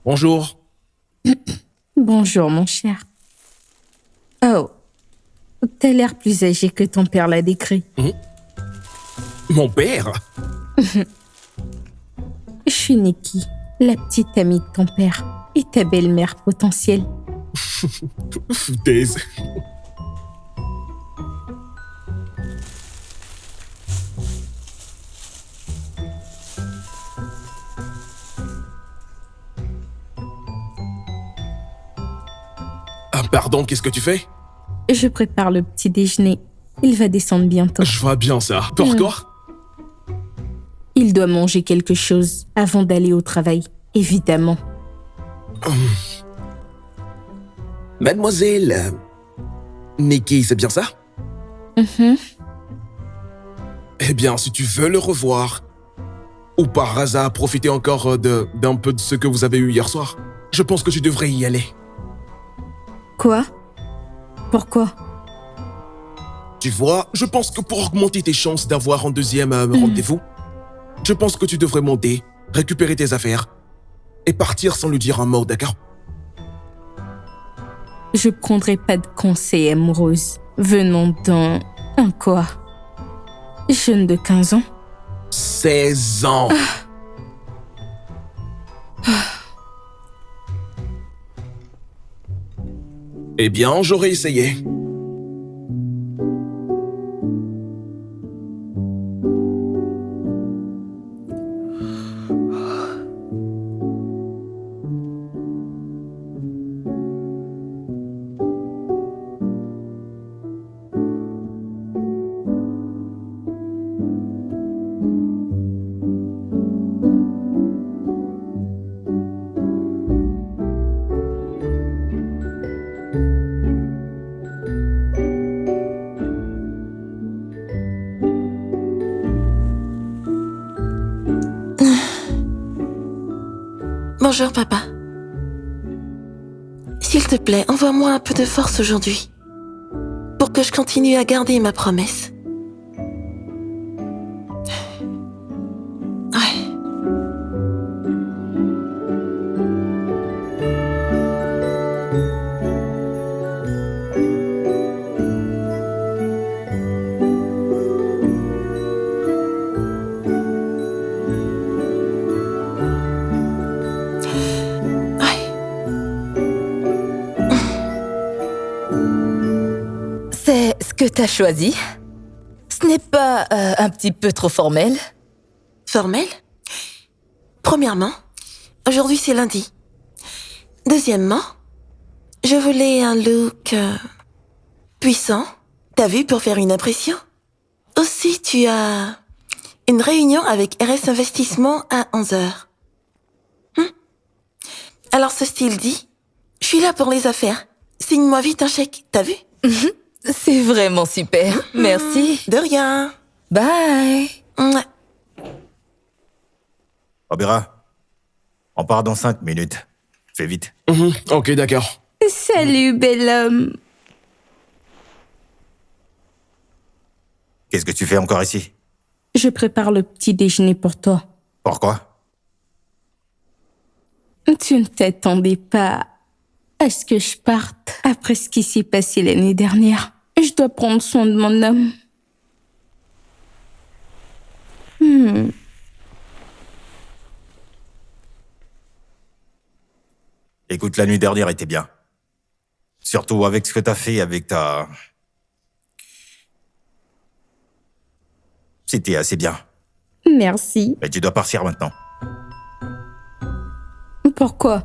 Bonjour. Bonjour, mon cher. Oh, t'as l'air plus âgé que ton père l'a décrit. Mon père? Je suis Nikki, la petite amie de ton père et ta belle-mère potentielle. Foutaise. Ah, pardon, qu'est-ce que tu fais? Je prépare le petit déjeuner. Il va descendre bientôt. Je vois bien ça. Pourquoi? Il doit manger quelque chose avant d'aller au travail, évidemment. Mademoiselle... Nikki, c'est bien ça? Eh bien, si tu veux le revoir, ou par hasard profiter encore d'un peu de ce que vous avez eu hier soir, je pense que tu devrais y aller. Quoi? Pourquoi? Tu vois, je pense que pour augmenter tes chances d'avoir un deuxième rendez-vous, je pense que tu devrais monter, récupérer tes affaires et partir sans lui dire un mot, d'accord? Je prendrai pas de conseils amoureuses venant d'un... Un quoi? Jeune de 15 ans? 16 ans. Eh bien, j'aurais essayé. Bonjour, papa. S'il te plaît, envoie-moi un peu de force aujourd'hui, pour que je continue à garder ma promesse. Ouais. C'est ce que t'as choisi? Ce n'est pas un petit peu trop formel? Formel? Premièrement, aujourd'hui c'est lundi. Deuxièmement, je voulais un look puissant, t'as vu, pour faire une impression. Aussi, tu as une réunion avec RS Investissement à 11h. Alors ce style dit, je suis là pour les affaires. Signe-moi vite un chèque, t'as vu? C'est vraiment super. Merci. De rien. Bye. Mouah. Obera, on part dans 5 minutes. Fais vite. Ok, d'accord. Salut, bel homme. Qu'est-ce que tu fais encore ici? Je prépare le petit déjeuner pour toi. Pourquoi? Tu ne t'attendais pas à ce que je parte après ce qui s'est passé l'année dernière. Je dois prendre soin de mon homme. Écoute, la nuit dernière était bien. Surtout avec ce que t'as fait avec ta... C'était assez bien. Merci. Mais tu dois partir maintenant. Pourquoi?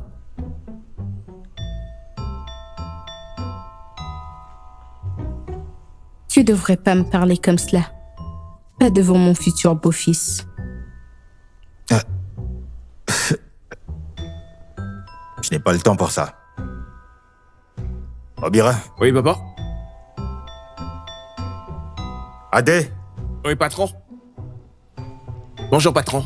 Tu devrais pas me parler comme cela. Pas devant mon futur beau-fils. Je n'ai pas le temps pour ça. Obira, Oui, papa? Adé, Oui, patron? Bonjour, patron.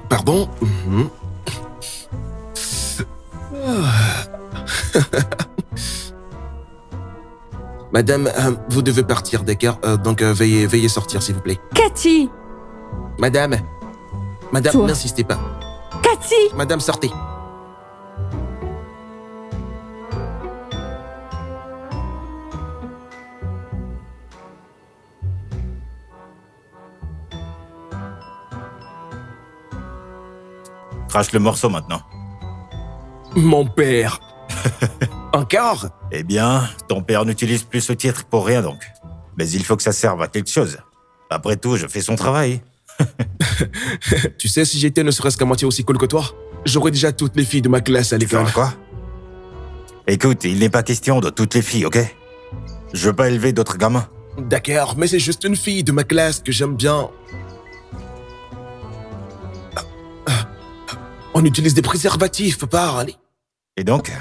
Pardon? Madame, vous devez partir, d'accord? Donc veuillez sortir, s'il vous plaît. Cathy! Madame, Toi. n'insistez pas. Cathy! Madame, sortez. Crache le morceau maintenant. Mon père. Encore? Eh bien, ton père n'utilise plus ce titre pour rien donc. Mais il faut que ça serve à quelque chose. Après tout, je fais son travail. Tu sais, si j'étais ne serait-ce qu'à moitié aussi cool que toi, j'aurais déjà toutes les filles de ma classe à l'école. Faire quoi? Écoute, il n'est pas question de toutes les filles, ok? Je veux pas élever d'autres gamins. D'accord, mais c'est juste une fille de ma classe que j'aime bien. On utilise des préservatifs, papa, allez. Et donc?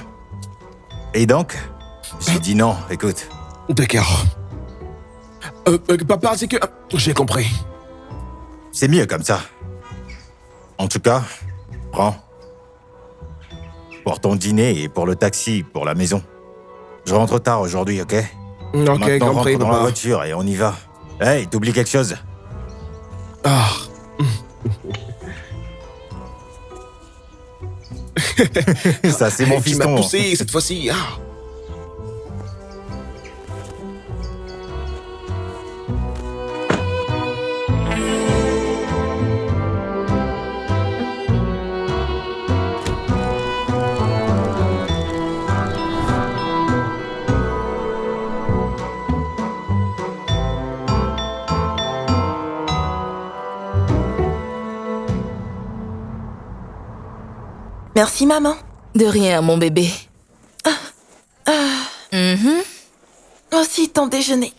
J'ai dit non, écoute. D'accord. Papa, c'est que... j'ai compris. C'est mieux comme ça. En tout cas, prends. Pour ton dîner et pour le taxi, pour la maison. Je rentre tard aujourd'hui, ok? Ok, Maintenant, compris, rentre dans la papa. voiture et on y va. Hey, t'oublies quelque chose? Ah. Ça, c'est mon Tu m'as fiston. poussé cette fois-ci. Ah. Merci, maman. De rien, mon bébé. Aussi ton déjeuner.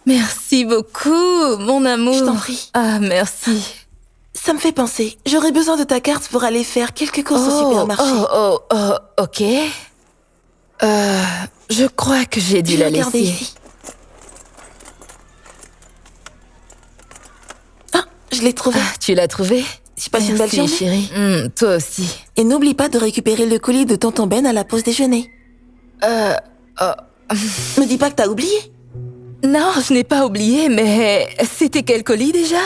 Merci beaucoup, mon amour. Je t'en prie. Ah, merci. Ça me fait penser. J'aurais besoin de ta carte pour aller faire quelques courses au supermarché. Ok. Je crois que j'ai dû Je vais la regarder laisser. ici. Ah, je l'ai trouvée. Ah, tu l'as trouvé? Tu passes une belle Merci, journée. chérie. Toi aussi. Et n'oublie pas de récupérer le colis de tonton Ben à la pause déjeuner. Me dis pas que t'as oublié. Non, je n'ai pas oublié, mais c'était quel colis déjà?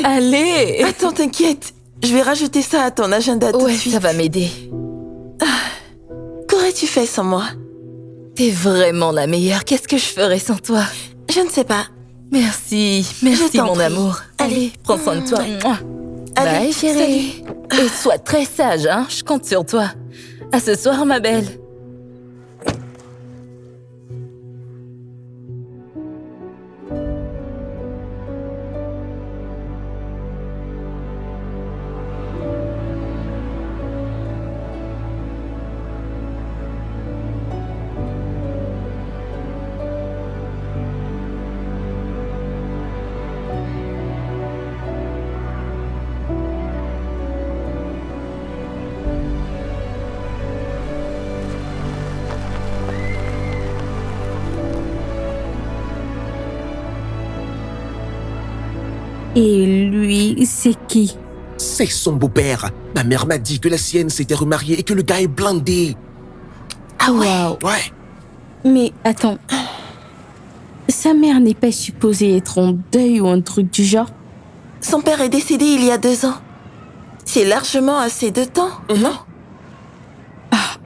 Allez. Attends, t'inquiète. Je vais rajouter ça à ton agenda tout de Ouais, suite. ça va m'aider. Qu'aurais-tu fait sans moi? T'es vraiment la meilleure. Qu'est-ce que je ferais sans toi? Je ne sais pas. Merci, Je merci t'en mon prie. amour. Allez. Allez, prends soin de toi. Mouah. Allez, Bye chérie. Et sois très sage, hein. Je compte sur toi. À ce soir, ma belle. Et lui, c'est qui? C'est son beau-père. Ma mère m'a dit que la sienne s'était remariée et que le gars est blindé. Ah ouais. Waouh. Ouais. Mais attends. Sa mère n'est pas supposée être en deuil ou un truc du genre? Son père est décédé il y a 2 ans. C'est largement assez de temps, non?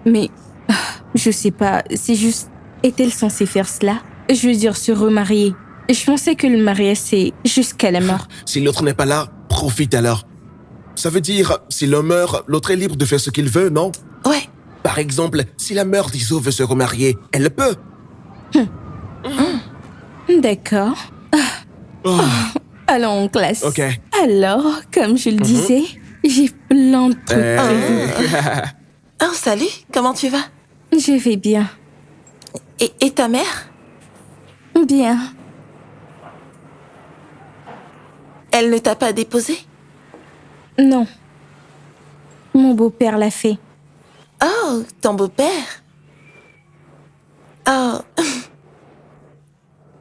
Mais je sais pas, c'est juste... Est-elle censée faire cela? Je veux dire, se remarier. Je pensais que le mariage, c'est jusqu'à la mort. Si l'autre n'est pas là, profite alors. Ça veut dire, si l'un meurt, l'autre est libre de faire ce qu'il veut, non? Ouais. Par exemple, si la mère d'Iso veut se remarier, elle le peut. D'accord. Allons en classe. Ok. Alors, comme je le disais, j'ai plein de trucs prévus. Oh, salut. Comment tu vas? Je vais bien. Et ta mère? Bien. Elle ne t'a pas déposé? Non. Mon beau-père l'a fait. Oh, ton beau-père? Oh.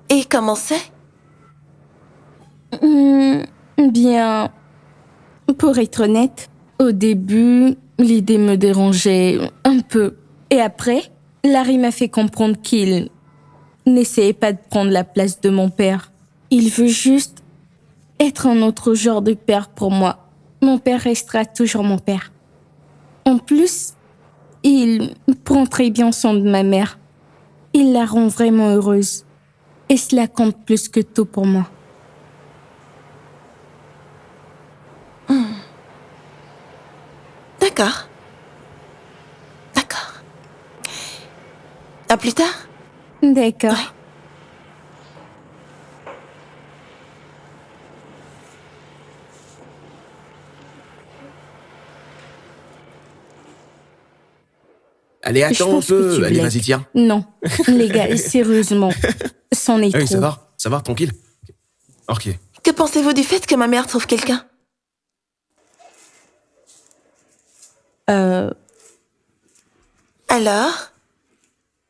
Et comment c'est? Bien. Pour être honnête, au début, l'idée me dérangeait un peu. Et après, Larry m'a fait comprendre qu'il n'essayez pas de prendre la place de mon père. Il veut juste être un autre genre de père pour moi. Mon père restera toujours mon père. En plus, il prend très bien soin de ma mère. Il la rend vraiment heureuse. Et cela compte plus que tout pour moi. D'accord. D'accord. À plus tard. D'accord. Ouais. Allez, Je attends un pense que peu. tu Allez, blagues. vas-y, tiens. Non, les gars, sérieusement, c'en est Hey, trop. ça va, tranquille. Ok. Que pensez-vous du fait que ma mère trouve quelqu'un? Alors?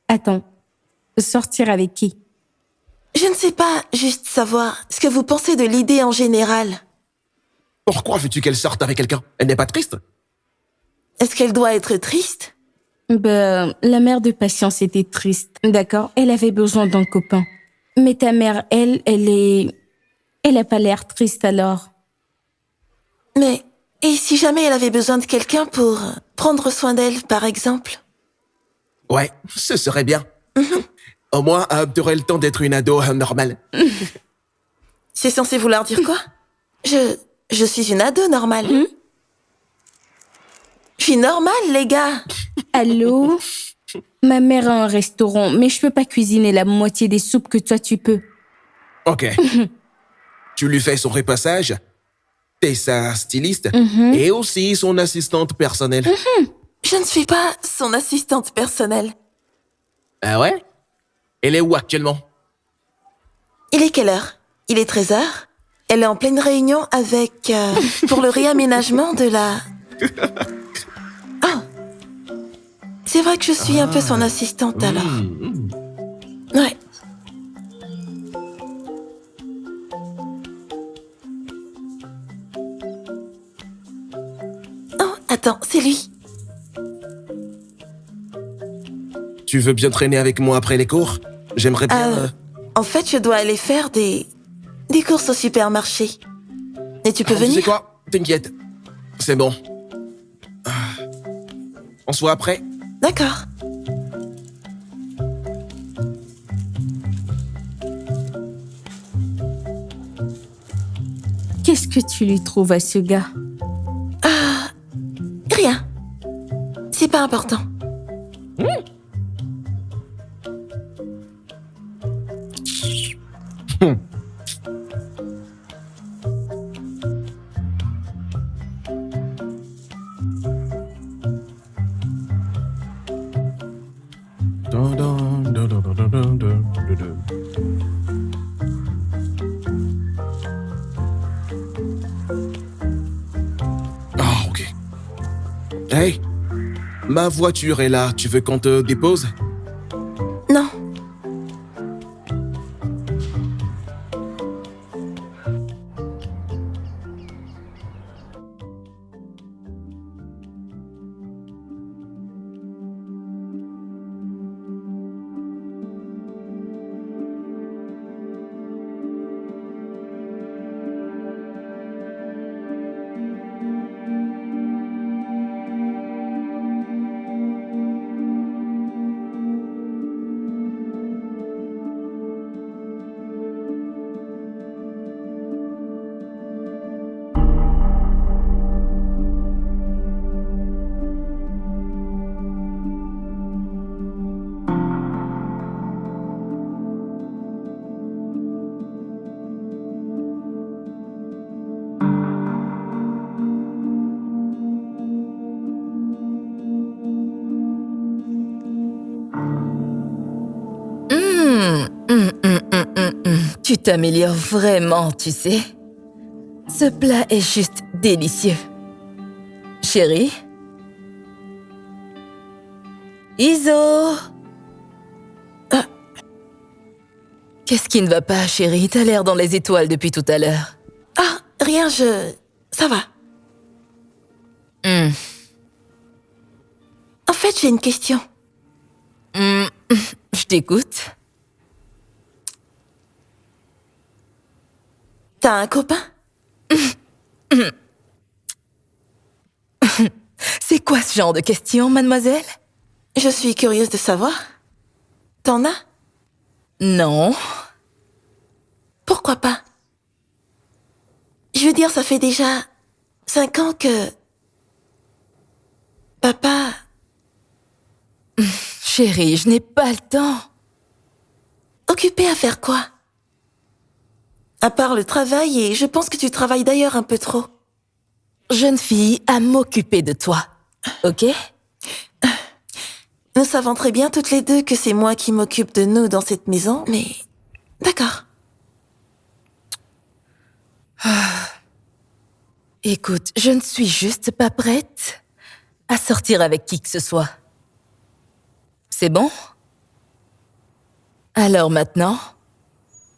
Attends, sortir avec qui? Je ne sais pas, juste savoir ce que vous pensez de l'idée en général. Pourquoi veux-tu qu'elle sorte avec quelqu'un? Elle n'est pas triste? Est-ce qu'elle doit être triste? La mère de Patience était triste, d'accord? Elle avait besoin d'un copain. Mais ta mère, elle a pas l'air triste alors. Mais, et si jamais elle avait besoin de quelqu'un pour prendre soin d'elle, par exemple? Ouais, ce serait bien. Au moins, t'aurais le temps d'être une ado normale. C'est censé vouloir dire quoi? Je suis une ado normale. Je suis normale, les gars. Allô? Ma mère a un restaurant, mais je peux pas cuisiner la moitié des soupes que toi tu peux. Ok. Tu lui fais son repassage, t'es sa styliste et aussi son assistante personnelle. Je ne suis pas son assistante personnelle. Ah ouais? Elle est où actuellement? Il est quelle heure? Il est 13h. Elle est en pleine réunion avec... pour le réaménagement de la... Oh! C'est vrai que je suis un peu son assistante alors. Ouais. Oh, attends, c'est lui. Tu veux bien traîner avec moi après les cours? J'aimerais bien... En fait, je dois aller faire des courses au supermarché. Et tu peux Tu sais venir? quoi? T'inquiète. C'est bon. On se voit après? D'accord. Qu'est-ce que tu lui trouves à ce gars? Rien. C'est pas important. Ah, ok. Hey, ma voiture est là. Tu veux qu'on te dépose? Non. Tu t'améliores vraiment, tu sais. Ce plat est juste délicieux. Chérie? Iso? Ah. Qu'est-ce qui ne va pas, chérie? T'as l'air dans les étoiles depuis tout à l'heure. Ah, rien, ça va. Hmm. En fait, j'ai une question. Je t'écoute. T'as un copain? C'est quoi ce genre de question, mademoiselle? Je suis curieuse de savoir. T'en as? Non. Pourquoi pas? Je veux dire, ça fait déjà 5 ans que... Papa... Chérie, je n'ai pas le temps. Occupé à faire quoi? À part le travail, et je pense que tu travailles d'ailleurs un peu trop. Jeune fille, à m'occuper de toi. Ok? Nous savons très bien toutes les deux que c'est moi qui m'occupe de nous dans cette maison, mais... D'accord. Écoute, je ne suis juste pas prête à sortir avec qui que ce soit. C'est bon? Alors maintenant,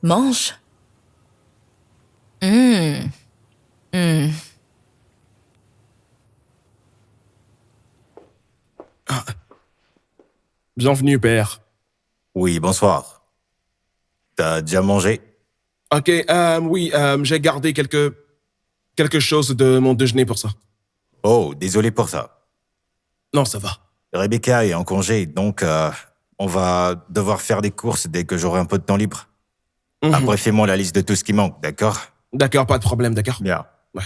mange. Bienvenue, père. Oui, bonsoir. T'as déjà mangé? Ok, oui, j'ai gardé quelque chose de mon déjeuner pour ça. Oh, désolé pour ça. Non, ça va. Rebecca est en congé, donc on va devoir faire des courses dès que j'aurai un peu de temps libre. Mhm. Après, fais-moi la liste de tout ce qui manque, d'accord? D'accord, pas de problème, d'accord. Bien. Ouais.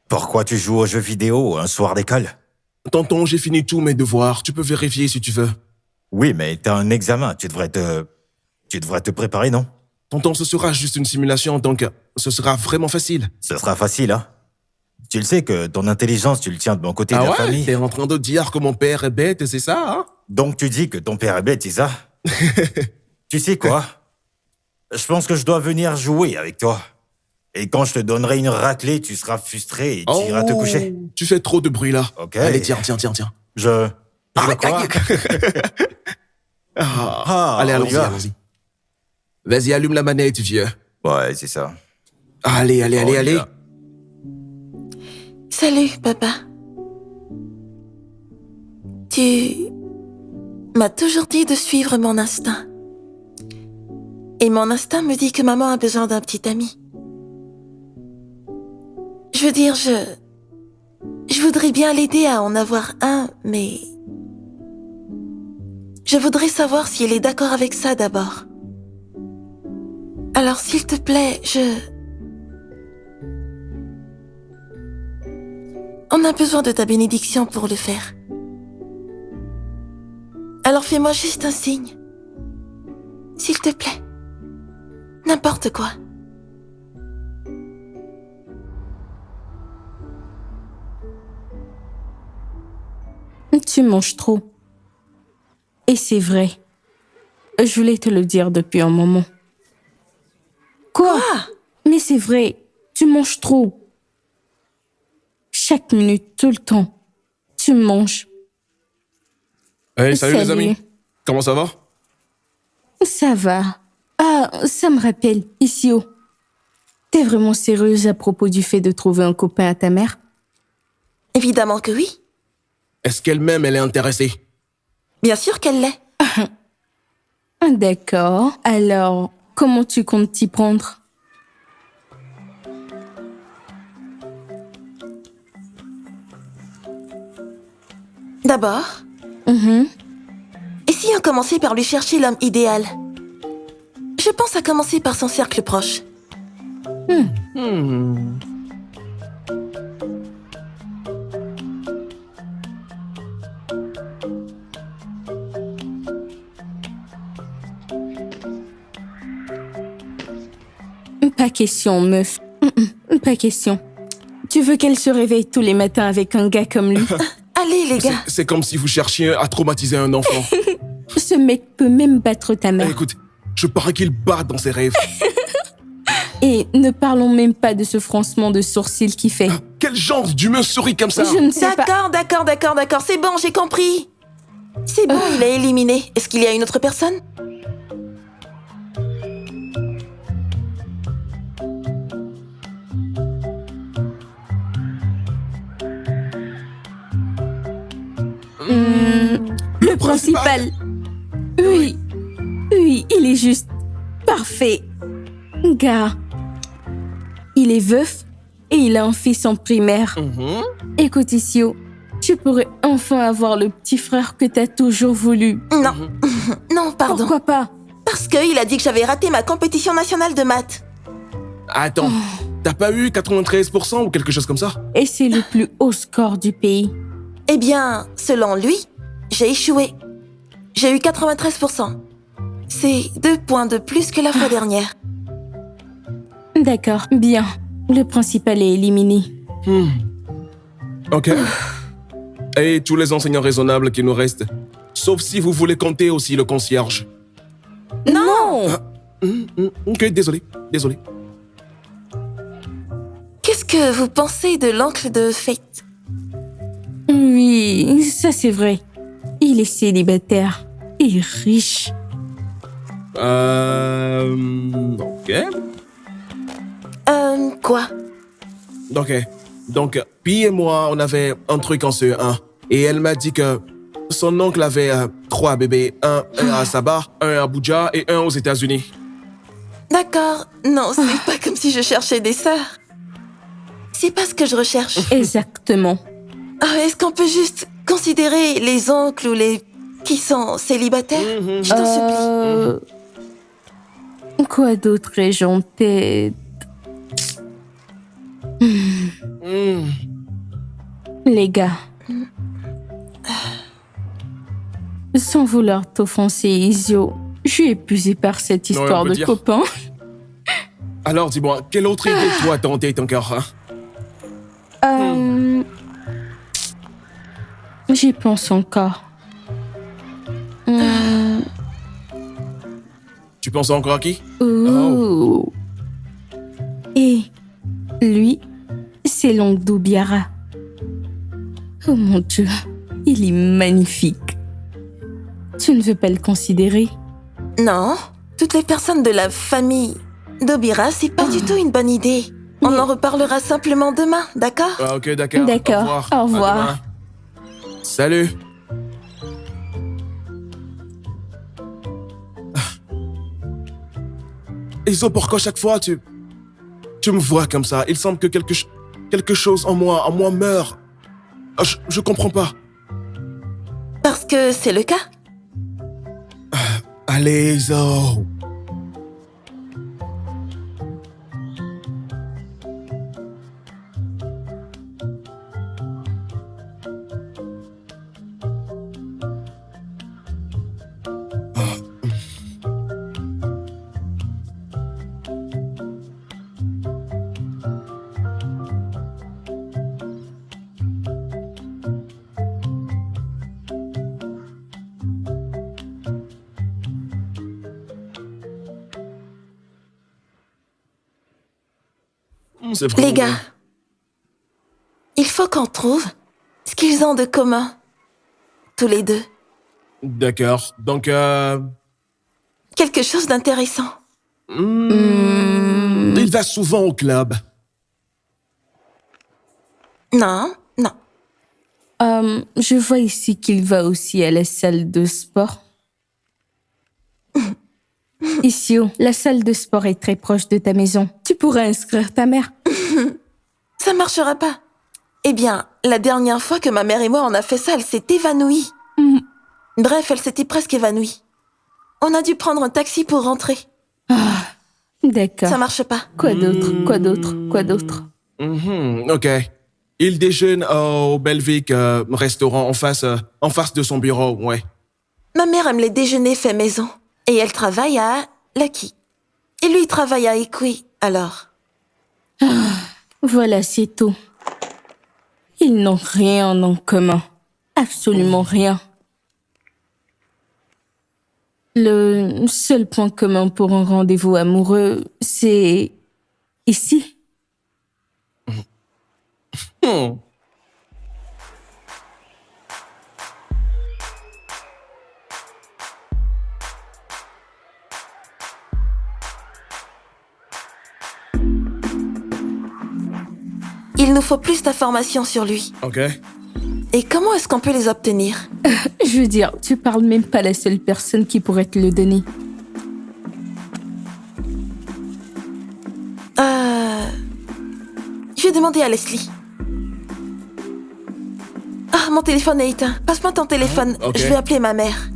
Pourquoi tu joues aux jeux vidéo un soir d'école? Tonton, j'ai fini tous mes devoirs. Tu peux vérifier si tu veux. Oui, mais t'as un examen, tu devrais te préparer, non? Tonton, ce sera juste une simulation, donc ce sera vraiment facile. Ce sera facile, hein? Tu le sais que ton intelligence, tu le tiens de mon côté de la famille. T'es en train de dire que mon père est bête, c'est ça, hein? Donc tu dis que ton père est bête, c'est ça? Tu sais quoi? Je pense que je dois venir jouer avec toi. Et quand je te donnerai une raclée, tu seras frustré et tu iras te coucher. Tu fais trop de bruit, là. Ok. Allez, tiens. Je quoi? Allez, on y va. allons-y. Vas-y, allume la manette, vieux. Ouais, c'est ça. Allez. On y va. Salut, papa. Tu m'as toujours dit de suivre mon instinct. Et mon instinct me dit que maman a besoin d'un petit ami. Je veux dire, je voudrais bien l'aider à en avoir un, mais... Je voudrais savoir si elle est d'accord avec ça d'abord. Alors, s'il te plaît, On a besoin de ta bénédiction pour le faire. Alors fais-moi juste un signe. S'il te plaît. N'importe quoi. Tu manges trop. Et c'est vrai. Je voulais te le dire depuis un moment. Quoi? Mais c'est vrai, tu manges trop. Chaque minute, tout le temps, tu manges. Hey, salut les Salut. amis. Comment ça va? Ça va. Ah, ça me rappelle, Issio. T'es vraiment sérieuse à propos du fait de trouver un copain à ta mère? Évidemment que oui. Est-ce qu'elle-même, elle est intéressée? Bien sûr qu'elle l'est. Ah, d'accord. Alors, comment tu comptes t'y prendre? D'abord, et si on commençait par lui chercher l'homme idéal? Je pense à commencer par son cercle proche. Pas question, meuf. Pas question. Tu veux qu'elle se réveille tous les matins avec un gars comme lui? Allez, les gars. C'est comme si vous cherchiez à traumatiser un enfant. Ce mec peut même battre ta mère. Écoute, je parie qu'il bat dans ses rêves. Et ne parlons même pas de ce froncement de sourcils qu'il fait. Quel genre d'humain sourit comme ça? Je ne sais pas. D'accord. C'est bon, j'ai compris. C'est bon, il a éliminé. Est-ce qu'il y a une autre personne? Le principal. Oui, il est juste parfait. Gars, il est veuf et il a un fils en primaire. Écoute, Issio, tu pourrais enfin avoir le petit frère que t'as toujours voulu. Non, non, pardon. Pourquoi pas? Parce qu'il a dit que j'avais raté ma compétition nationale de maths. Attends, t'as pas eu 93% ou quelque chose comme ça? Et c'est le plus haut score du pays. Eh bien, selon lui, j'ai échoué. J'ai eu 93%. C'est 2 points de plus que la fois dernière. D'accord, bien. Le principal est éliminé. Ok. Et tous les enseignants raisonnables qui nous restent. Sauf si vous voulez compter aussi le concierge. Non! Ok, désolé. Qu'est-ce que vous pensez de l'oncle de Fate? Oui, ça c'est vrai. Il est célibataire et riche. Ok. Quoi? Ok. Donc, Pi et moi, on avait un truc en CE1. Et elle m'a dit que son oncle avait 3 bébés. Un à Sabah, un à Abuja et un aux États-Unis. D'accord. Non, c'est pas comme si je cherchais des sœurs. C'est pas ce que je recherche. Exactement. Est-ce qu'on peut juste considérer les oncles ou les qui sont célibataires? Je t'en supplie. Quoi d'autre ai-je en tête? Les gars. Sans vouloir t'offenser, Isio, je suis épuisée par cette Ouais, histoire on peut de dire. copains. Alors, dis-moi, quelle autre idée toi t'as en tête encore, hein? J'y pense encore. Tu penses encore à qui? Ouh. Et lui, c'est l'oncle d'Obiara. Oh mon Dieu, il est magnifique. Tu ne veux pas le considérer? Non, toutes les personnes de la famille d'Obira, c'est pas du tout une bonne idée. On en reparlera simplement demain, d'accord? Ah, ok, d'accord. D'accord, au revoir. À demain. Salut. Iso, pourquoi chaque fois tu me vois comme ça? Il semble que quelque chose en moi meurt. Ah, je comprends pas. Parce que c'est le cas. Allez, Iso. C'est vraiment Les gars, il faut qu'on trouve ce qu'ils ont de commun. Tous les deux. D'accord. Donc, Quelque chose d'intéressant. il va souvent au club. Non, non. Je vois ici qu'il va aussi à la salle de sport. Issio, la salle de sport est très proche de ta maison. Tu pourrais inscrire ta mère. Ça marchera pas. Eh bien, la dernière fois que ma mère et moi on a fait ça, elle s'est évanouie. Bref, elle s'était presque évanouie. On a dû prendre un taxi pour rentrer. D'accord. Ça marche pas. Quoi d'autre? Ok. Il déjeune au Belvic restaurant en face de son bureau, ouais. Ma mère aime les déjeuners faits maison. Et elle travaille à Lucky. Et lui, il travaille à Equi, alors. Voilà, c'est tout. Ils n'ont rien en commun. Absolument rien. Le seul point commun pour un rendez-vous amoureux, c'est ici. Il nous faut plus d'informations sur lui. Ok. Et comment est-ce qu'on peut les obtenir? Je veux dire, tu parles même pas la seule personne qui pourrait te le donner. demander à Leslie. Ah, mon téléphone est éteint. Passe-moi ton téléphone. Ok. Je vais appeler ma mère.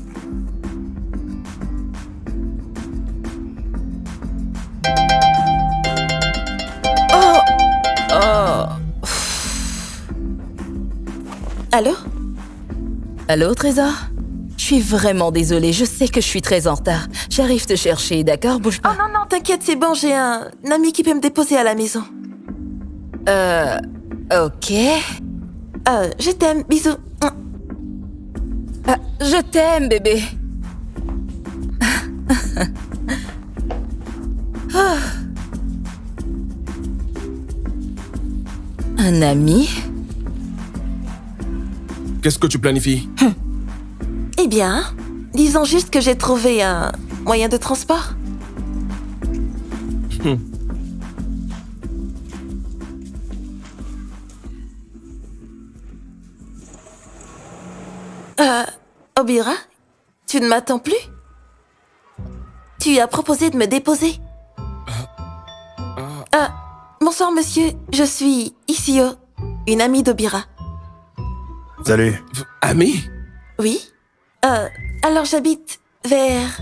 Allô? Allô, Trésor? Je suis vraiment désolée, je sais que je suis très en retard. J'arrive te chercher, d'accord? Bouge Oh pas. non, non, t'inquiète, c'est bon, j'ai un ami qui peut me déposer à la maison. Ok. Je t'aime, bisous. Je t'aime, bébé. Ah. Un ami? Qu'est-ce que tu planifies? Eh bien, disons juste que j'ai trouvé un moyen de transport. Obira, tu ne m'attends plus? Tu as proposé de me déposer. Bonsoir, monsieur. Je suis Isio, une amie d'Obira. Salut. Ami? Oui? Alors j'habite vers...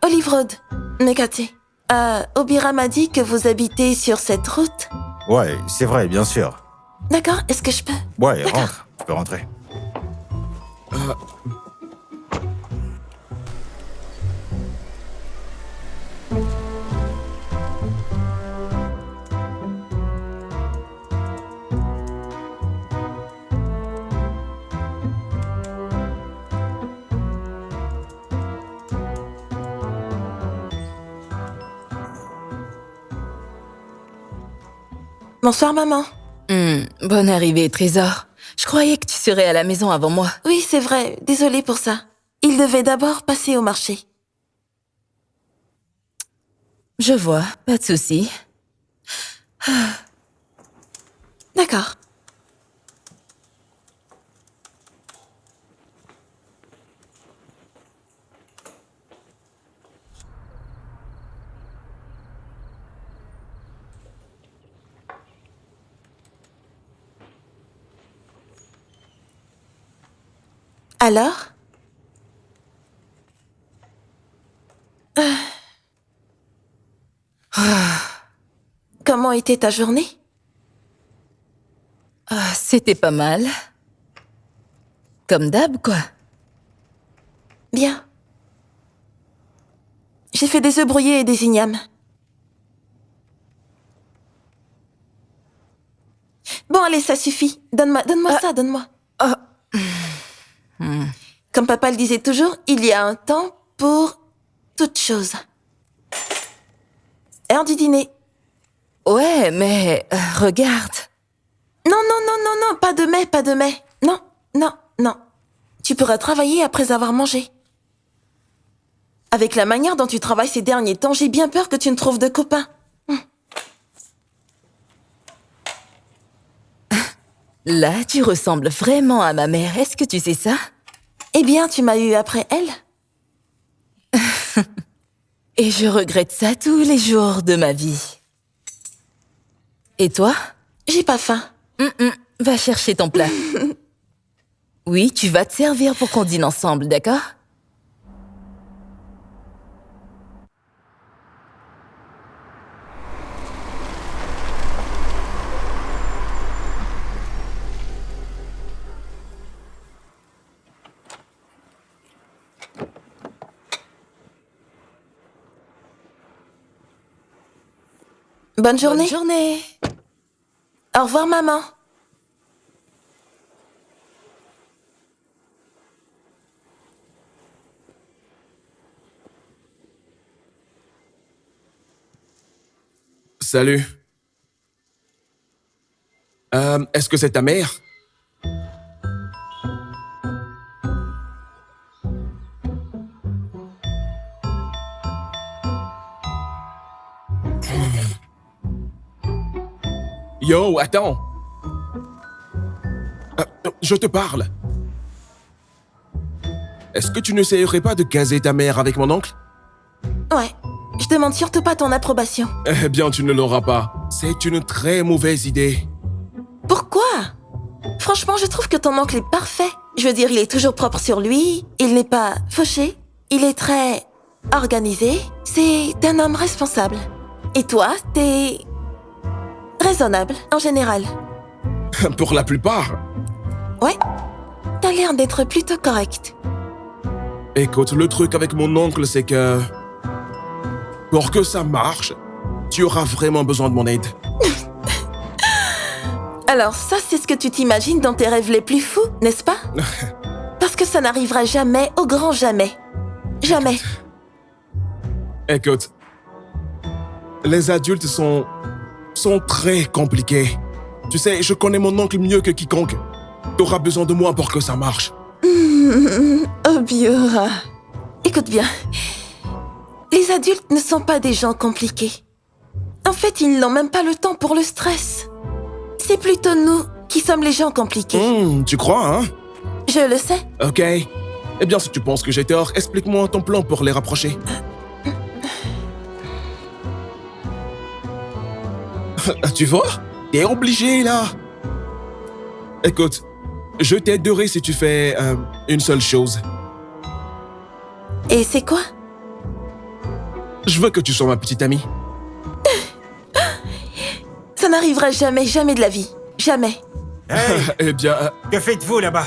Olive Road, Nekate. Obira m'a dit que vous habitez sur cette route. Ouais, c'est vrai, bien sûr. D'accord, est-ce que je peux? Ouais, D'accord. rentre. Tu peux rentrer. Bonsoir, maman. Bonne arrivée, Trésor. Je croyais que tu serais à la maison avant moi. Oui, c'est vrai, désolée pour ça. Il devait d'abord passer au marché. Je vois, pas de souci. D'accord. Alors? Comment était ta journée? C'était pas mal. Comme d'hab, quoi. Bien. J'ai fait des œufs brouillés et des ignames. Bon, allez, ça suffit. Donne-moi ça, donne-moi. Comme papa le disait toujours, il y a un temps pour toute chose. Heure du dîner. Ouais, mais regarde. Non, non, non, non, non, pas de mais, pas de mais. Non, non, non. Tu pourras travailler après avoir mangé. Avec la manière dont tu travailles ces derniers temps, j'ai bien peur que tu ne trouves de copains. Là, tu ressembles vraiment à ma mère. Est-ce que tu sais ça? Eh bien, tu m'as eu après elle. Et je regrette ça tous les jours de ma vie. Et toi? J'ai pas faim. Va chercher ton plat. Oui, tu vas te servir pour qu'on dîne ensemble, d'accord? Bonne journée. Bonne journée. Au revoir, maman. Salut. Est-ce que c'est ta mère? Yo, attends. Je te parle. Est-ce que tu n'essayerais pas de caser ta mère avec mon oncle? Ouais, Je demande surtout pas ton approbation. Eh bien, tu ne l'auras pas. C'est une très mauvaise idée. Pourquoi? Franchement, je trouve que ton oncle est parfait. Je veux dire, il est toujours propre sur lui, il n'est pas fauché, il est très organisé. C'est un homme responsable. Et toi, t'es raisonnable, en général. Pour la plupart. Ouais, t'as l'air d'être plutôt correct. Écoute, le truc avec mon oncle, c'est que... Pour que ça marche, tu auras vraiment besoin de mon aide. Alors ça, c'est ce que tu t'imagines dans tes rêves les plus fous, n'est-ce pas? Parce que ça n'arrivera jamais, au grand jamais. Jamais. Écoute, les adultes sont très compliqués. Tu sais, je connais mon oncle mieux que quiconque. Tu auras besoin de moi pour que ça marche. Obiora. Écoute bien. Les adultes ne sont pas des gens compliqués. En fait, ils n'ont même pas le temps pour le stress. C'est plutôt nous qui sommes les gens compliqués. Tu crois, hein? Je le sais. Ok. Eh bien, si tu penses que j'ai tort, explique-moi ton plan pour les rapprocher. Tu vois? T'es obligé, là. Écoute, je t'aiderai si tu fais une seule chose. Et c'est quoi? Je veux que tu sois ma petite amie. Ça n'arrivera jamais, jamais de la vie. Jamais. Hey, Eh bien, que faites-vous là-bas?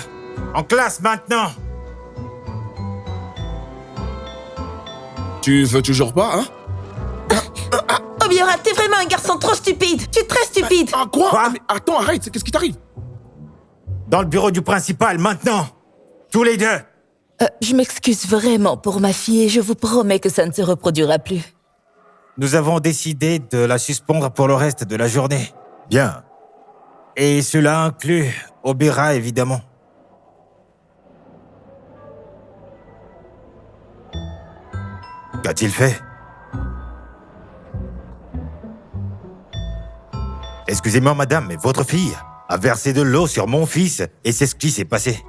En classe maintenant! tu veux toujours pas, hein? Obiora, t'es vraiment un garçon trop stupide. Tu es très stupide. Ah, quoi? Quoi? Mais attends, arrête, qu'est-ce qui t'arrive? Dans le bureau du principal, maintenant! Tous les deux! Je m'excuse vraiment pour ma fille et je vous promets que ça ne se reproduira plus. Nous avons décidé de la suspendre pour le reste de la journée. Bien. Et cela inclut Obera, évidemment. Qu'a-t-il fait? Excusez-moi, madame, mais votre fille a versé de l'eau sur mon fils et c'est ce qui s'est passé.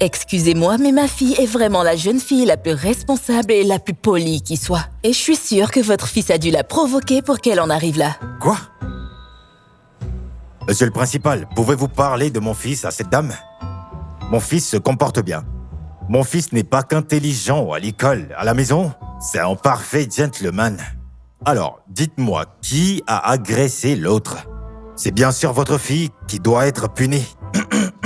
Excusez-moi, mais ma fille est vraiment la jeune fille la plus responsable et la plus polie qui soit. Et je suis sûre que votre fils a dû la provoquer pour qu'elle en arrive là. Quoi? Monsieur le principal, pouvez-vous parler de mon fils à cette dame? Mon fils se comporte bien. Mon fils n'est pas qu'intelligent à l'école. À la maison, c'est un parfait gentleman. Alors, dites-moi, qui a agressé l'autre? C'est bien sûr votre fille qui doit être punie.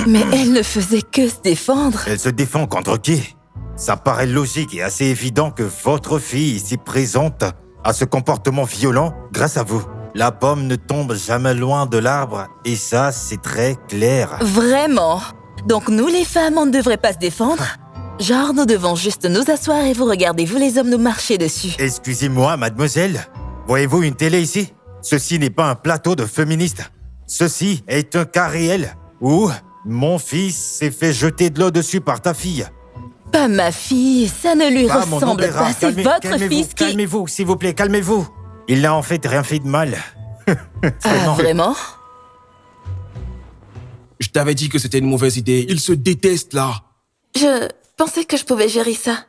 Mais elle ne faisait que se défendre. Elle se défend contre qui? Ça paraît logique et assez évident que votre fille, ici présente, a ce comportement violent grâce à vous. La pomme ne tombe jamais loin de l'arbre, et ça, c'est très clair. Vraiment? Donc nous, les femmes, on ne devrait pas se défendre? Genre, nous devons juste nous asseoir et vous regardez, vous les hommes, nous marcher dessus. Excusez-moi, mademoiselle. Voyez-vous une télé ici? Ceci n'est pas un plateau de féministes. Ceci est un cas réel où mon fils s'est fait jeter de l'eau dessus par ta fille. Pas ma fille, ça ne lui Pas mon ressemble Obera. pas, c'est votre Calmez-vous, fils qui... Calmez-vous, s'il vous plaît, calmez-vous. Il n'a en fait rien fait de mal. Ah, vraiment? Je t'avais dit que c'était une mauvaise idée. Ils se détestent, là. Je pensais que je pouvais gérer ça.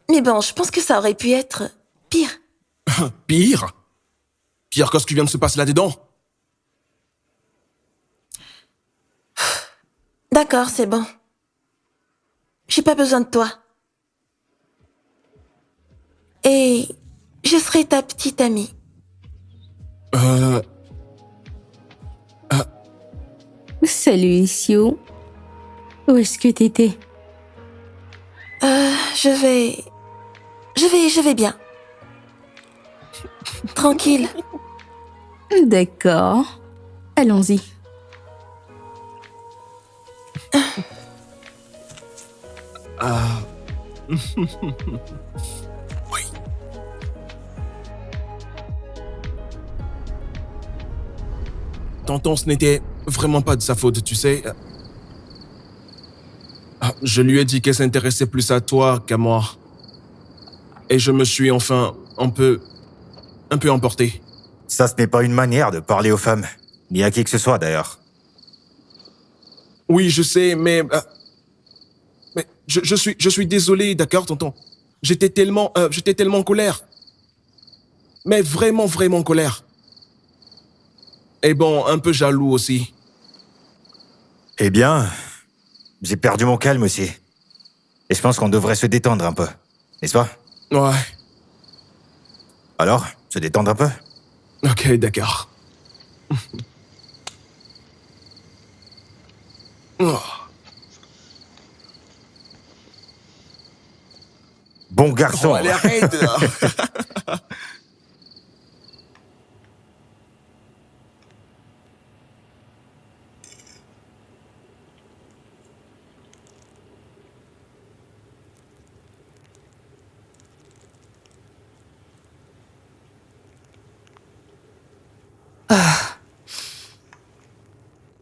Mais bon, je pense que ça aurait pu être pire. Pire? Pire que ce qui vient de se passer là-dedans? D'accord, c'est bon. J'ai pas besoin de toi. Et je serai ta petite amie. Salut, Issio. Où est-ce que t'étais? Je vais bien. Tranquille. D'accord. Allons-y. Oui. Tonton, ce n'était vraiment pas de sa faute, tu sais. Je lui ai dit qu'elle s'intéressait plus à toi qu'à moi. Et je me suis enfin un peu emporté. Ça, ce n'est pas une manière de parler aux femmes, ni à qui que ce soit d'ailleurs. Oui, je sais, mais je suis désolé, d'accord, tonton. J'étais tellement en colère. Mais vraiment, vraiment en colère. Et bon, un peu jaloux aussi. Eh bien, j'ai perdu mon calme aussi. Et je pense qu'on devrait se détendre un peu. N'est-ce pas? Ouais, Alors, se détendre un peu? ok, d'accord. Oh. Bon garçon. Oh, allez, arrête là.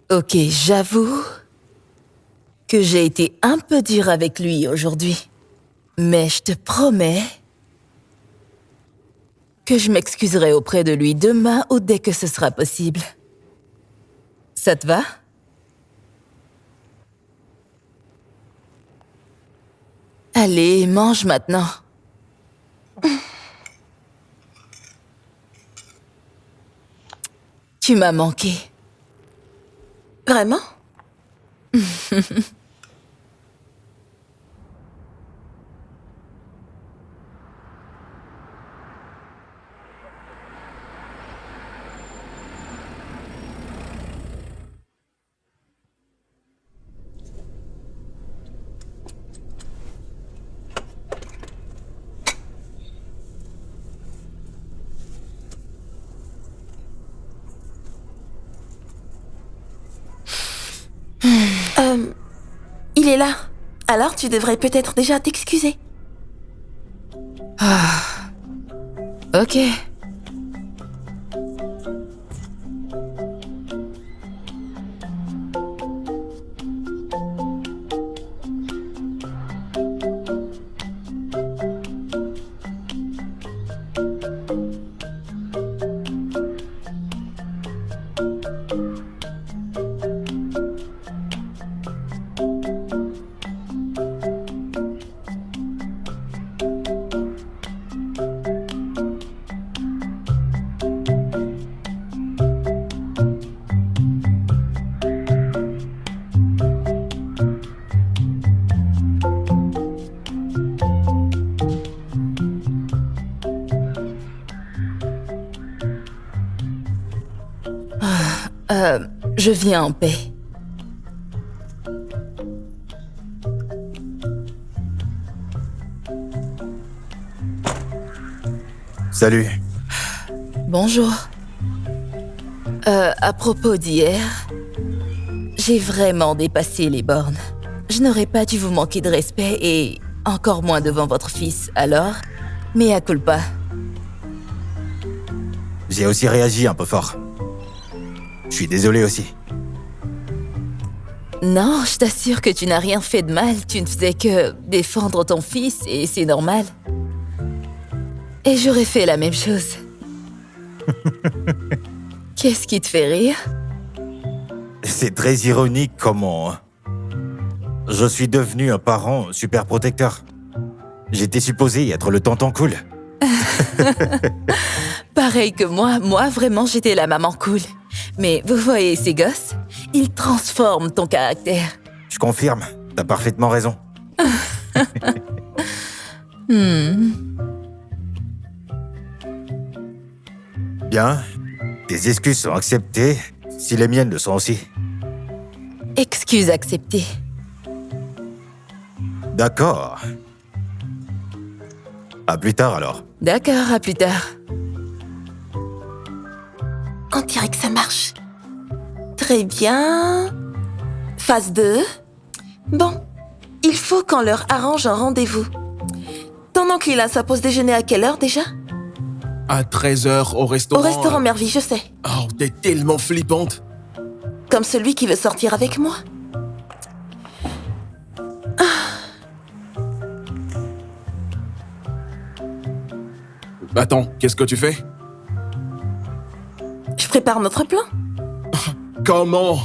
Ok, j'avoue que j'ai été un peu dure avec lui aujourd'hui. Mais je te promets que je m'excuserai auprès de lui demain ou dès que ce sera possible. Ça te va? Allez, mange maintenant. Tu m'as manqué. Vraiment? Il est là. Alors tu devrais peut-être déjà t'excuser. Ok. Je viens en paix. Salut. Bonjour. À propos d'hier, j'ai vraiment dépassé les bornes. Je n'aurais pas dû vous manquer de respect et encore moins devant votre fils, alors, mea culpa. J'ai aussi réagi un peu fort. Je suis désolé aussi. Non, je t'assure que tu n'as rien fait de mal. Tu ne faisais que défendre ton fils et c'est normal. Et j'aurais fait la même chose. Qu'est-ce qui te fait rire? C'est très ironique comment je suis devenu un parent super protecteur. J'étais supposé être le tonton cool. Pareil que moi vraiment j'étais la maman cool. Mais vous voyez ces gosses? Ils transforment ton caractère. Je confirme, t'as parfaitement raison. Bien, tes excuses sont acceptées, si les miennes le sont aussi. Excuse acceptée. D'accord. À plus tard alors. D'accord, à plus tard. On dirait que ça marche. Très bien. Phase 2. Bon, il faut qu'on leur arrange un rendez-vous. Ton oncle, il a sa pause déjeuner à quelle heure déjà? À 13h au restaurant. Au restaurant Mervy, je sais. Oh, t'es tellement flippante. Comme celui qui veut sortir avec moi. Attends, qu'est-ce que tu fais? Je prépare notre plan. Comment?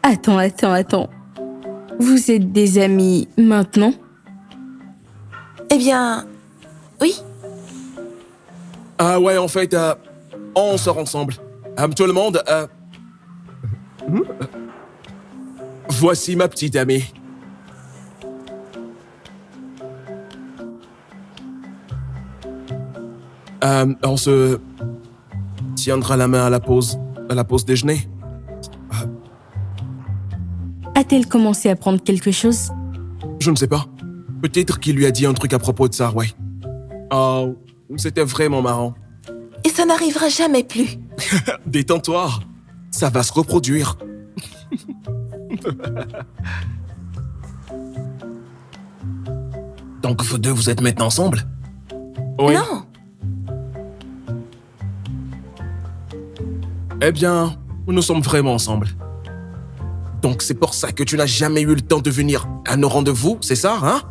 Attends. Vous êtes des amis maintenant? Eh bien, oui. Ah ouais, en fait, on sort ensemble. Tout le monde, voici ma petite amie. On se tiendra la main à la pause déjeuner. A-t-elle commencé à prendre quelque chose? Je ne sais pas. Peut-être qu'il lui a dit un truc à propos de ça, ouais. Oh, c'était vraiment marrant. Et ça n'arrivera jamais plus. Détends-toi, ça va se reproduire. Donc vous deux, vous êtes maintenant ensemble? Oui. Non. Eh bien, nous sommes vraiment ensemble. Donc c'est pour ça que tu n'as jamais eu le temps de venir à nos rendez-vous, c'est ça, hein?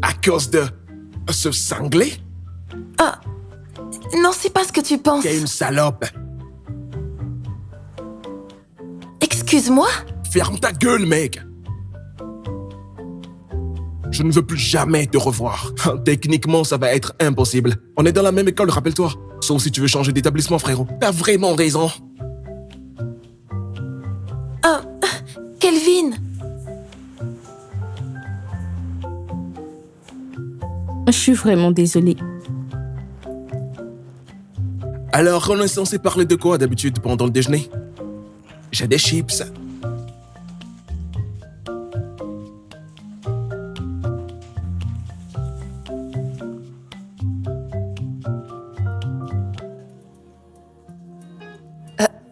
À cause de ce cinglé? Ah, non, c'est pas ce que tu penses. T'es une salope. Excuse-moi. Ferme ta gueule, mec. Je ne veux plus jamais te revoir. Techniquement, ça va être impossible. On est dans la même école, rappelle-toi. Sauf si tu veux changer d'établissement, frérot. T'as vraiment raison. Ah, Kelvin. Je suis vraiment désolée. Alors, on est censé parler de quoi d'habitude pendant le déjeuner? J'ai des chips.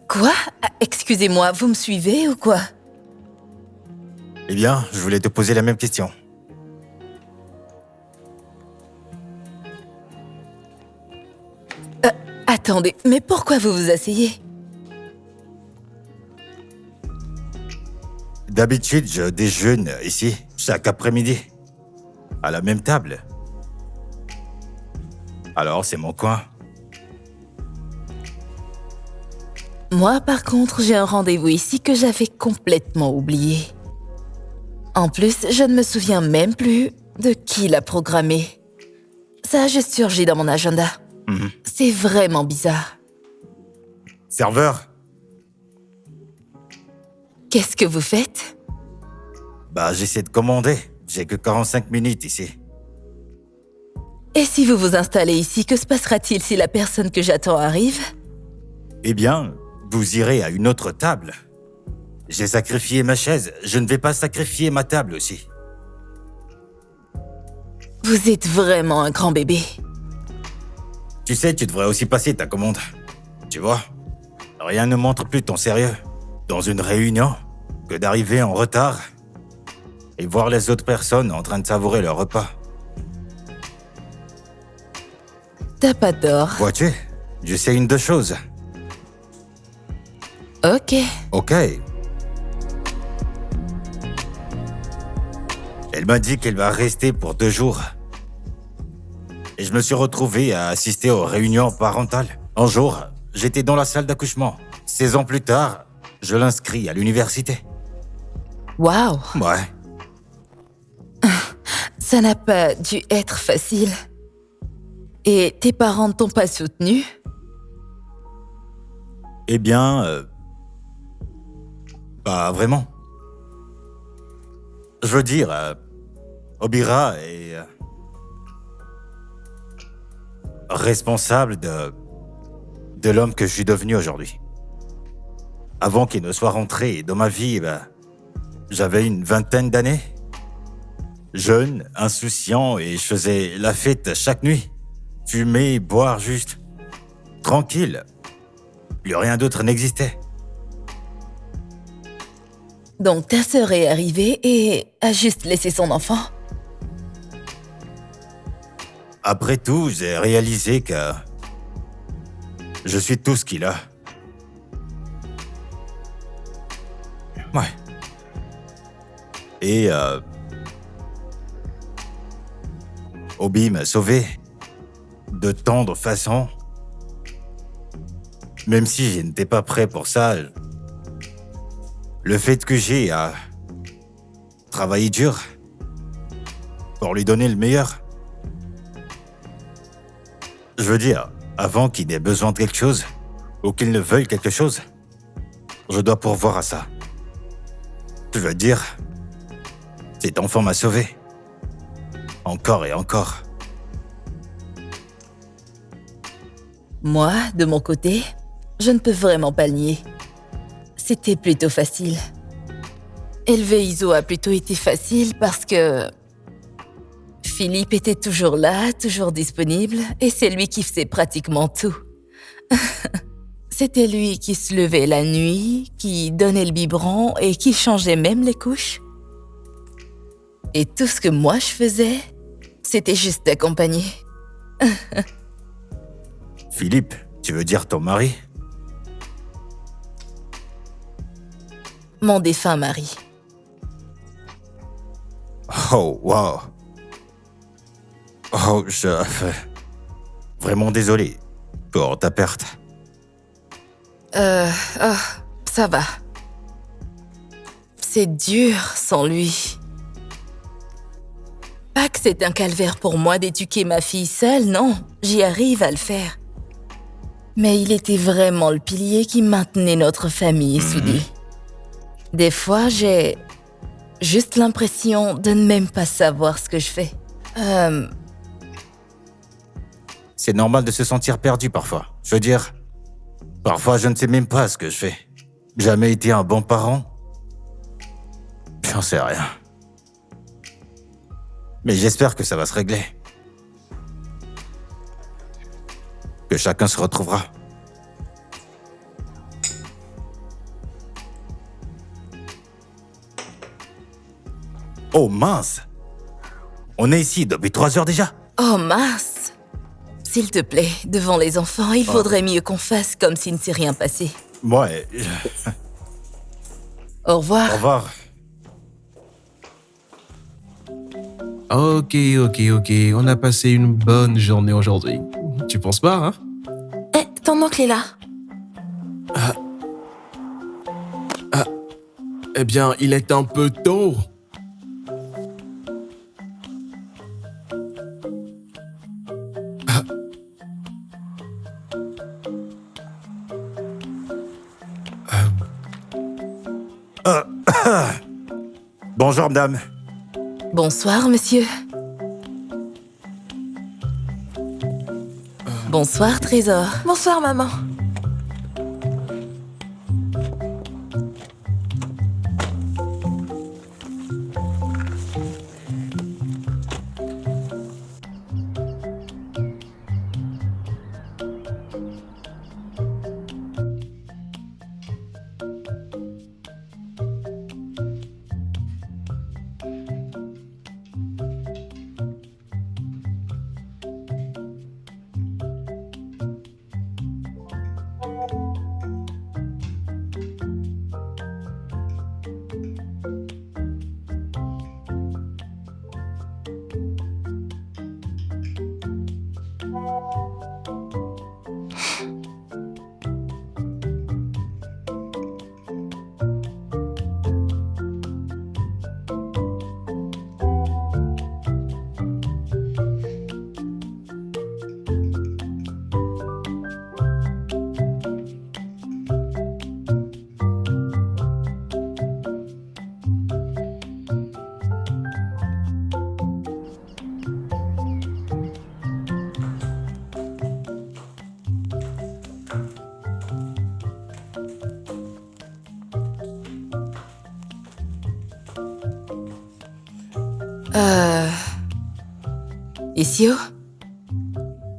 Quoi? Excusez-moi, vous me suivez ou quoi? Eh bien, je voulais te poser la même question. Attendez, mais pourquoi vous vous asseyez? D'habitude, je déjeune ici, chaque après-midi, à la même table. Alors, c'est mon coin. Moi, par contre, j'ai un rendez-vous ici que j'avais complètement oublié. En plus, je ne me souviens même plus de qui l'a programmé. Ça a juste surgi dans mon agenda. C'est vraiment bizarre. Serveur? Qu'est-ce que vous faites? Bah, j'essaie de commander. J'ai que 45 minutes ici. Et si vous vous installez ici, que se passera-t-il si la personne que j'attends arrive? Eh bien, vous irez à une autre table. J'ai sacrifié ma chaise, je ne vais pas sacrifier ma table aussi. Vous êtes vraiment un grand bébé. Tu sais, tu devrais aussi passer ta commande. Tu vois, rien ne montre plus ton sérieux dans une réunion que d'arriver en retard et voir les autres personnes en train de savourer leur repas. T'as pas tort. Vois-tu, je sais une de choses. Ok. Ok. Elle m'a dit qu'elle va rester pour 2 jours. Et je me suis retrouvé à assister aux réunions parentales. Un jour, j'étais dans la salle d'accouchement. 16 ans plus tard, je l'inscris à l'université. Waouh. Ouais. Ça n'a pas dû être facile. Et tes parents ne t'ont pas soutenu? Eh bien, pas vraiment. Je veux dire, Obira est responsable de l'homme que je suis devenu aujourd'hui. Avant qu'il ne soit rentré dans ma vie, j'avais une 20aine d'années. Jeune, insouciant, et je faisais la fête chaque nuit. Fumer, boire juste. Tranquille. Plus rien d'autre n'existait. Donc ta sœur est arrivée et a juste laissé son enfant? Après tout, j'ai réalisé que je suis tout ce qu'il a. Ouais. Et Obi m'a sauvé de tant de façons. Même si je n'étais pas prêt pour ça, Le fait que j'ai à travailler dur pour lui donner le meilleur. Je veux dire, avant qu'il ait besoin de quelque chose ou qu'il ne veuille quelque chose, je dois pourvoir à ça. Je veux dire, cet enfant m'a sauvé. Encore et encore. Moi, de mon côté, je ne peux vraiment pas le nier. C'était plutôt facile. Élever Iso a plutôt été facile parce que Philippe était toujours là, toujours disponible, et c'est lui qui faisait pratiquement tout. C'était lui qui se levait la nuit, qui donnait le biberon et qui changeait même les couches. Et tout ce que moi je faisais, c'était juste d'accompagner. Philippe, tu veux dire ton mari? Mon défunt mari. Oh, wow. Oh, vraiment désolé pour ta perte. Ça va. C'est dur sans lui. Pas que c'est un calvaire pour moi d'éduquer ma fille seule, non. J'y arrive à le faire. Mais il était vraiment le pilier qui maintenait notre famille soudée. Des fois, j'ai juste l'impression de ne même pas savoir ce que je fais. C'est normal de se sentir perdu parfois. Je veux dire, parfois je ne sais même pas ce que je fais. Jamais été un bon parent? J'en sais rien. Mais j'espère que ça va se régler. Que chacun se retrouvera. Oh mince! On est ici depuis 3 heures déjà? Oh mince! S'il te plaît, devant les enfants, il vaudrait mieux qu'on fasse comme s'il ne s'est rien passé. Ouais. Au revoir. Au revoir. Ok. On a passé une bonne journée aujourd'hui. Tu penses pas, hein? Ton oncle est là. Eh bien, il est un peu tôt. Bonjour, madame. Bonsoir, monsieur. Bonsoir, Trésor. Bonsoir, maman. Issio?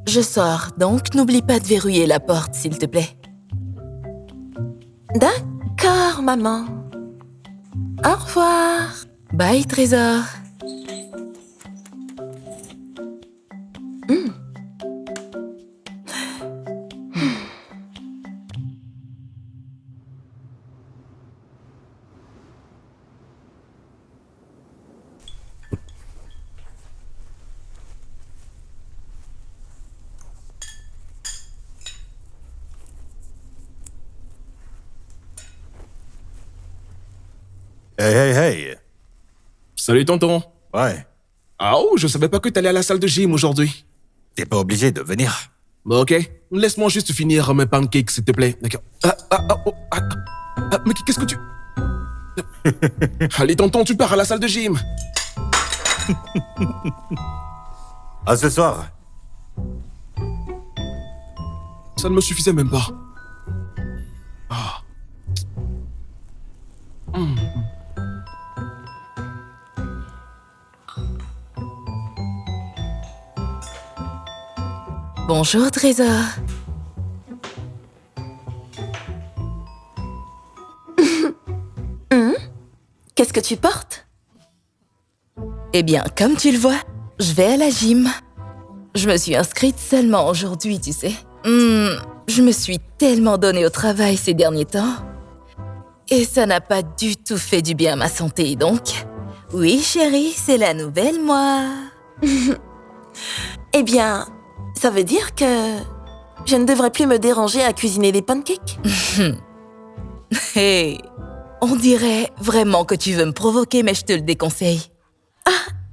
Je sors, donc n'oublie pas de verrouiller la porte, s'il te plaît. D'accord, maman. Au revoir. Bye, Trésor. Hey, hey, hey. Salut tonton. Ouais, Ah oh, je savais pas que t'allais à la salle de gym aujourd'hui. t'es pas obligé de venir. Bon, ok, laisse-moi juste finir mes pancakes, s'il te plaît. D'accord. Mais qu'est-ce que tu... Allez tonton, tu pars à la salle de gym. À ce soir. Ça ne me suffisait même pas. Ah. Bonjour, Trésor. Qu'est-ce que tu portes? Eh bien, comme tu le vois, je vais à la gym. Je me suis inscrite seulement aujourd'hui, tu sais. Je me suis tellement donnée au travail ces derniers temps. Et ça n'a pas du tout fait du bien à ma santé, donc... Oui, chérie, c'est la nouvelle moi. Eh bien, ça veut dire que je ne devrais plus me déranger à cuisiner des pancakes? Hey, on dirait vraiment que tu veux me provoquer, mais je te le déconseille.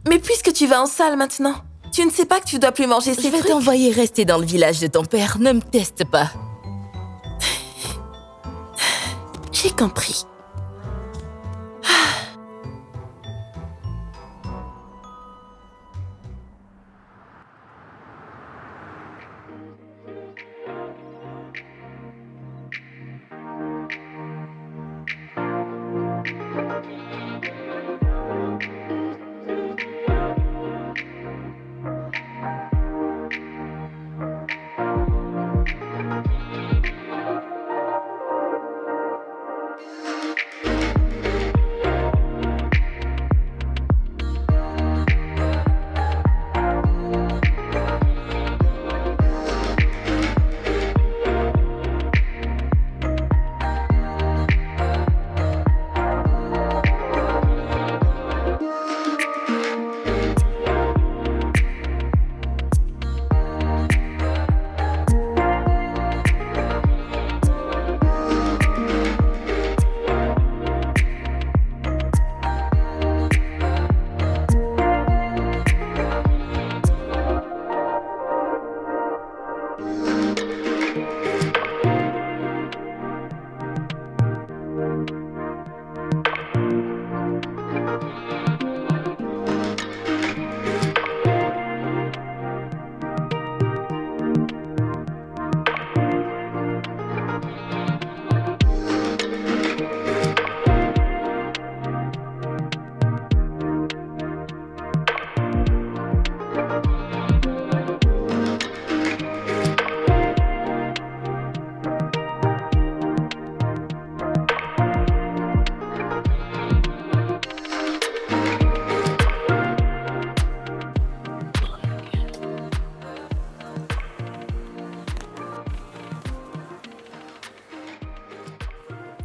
Mais puisque tu vas en salle maintenant, tu ne sais pas que tu dois plus manger Je ces vais trucs? t'envoyer rester dans le village de ton père, ne me teste pas. J'ai compris.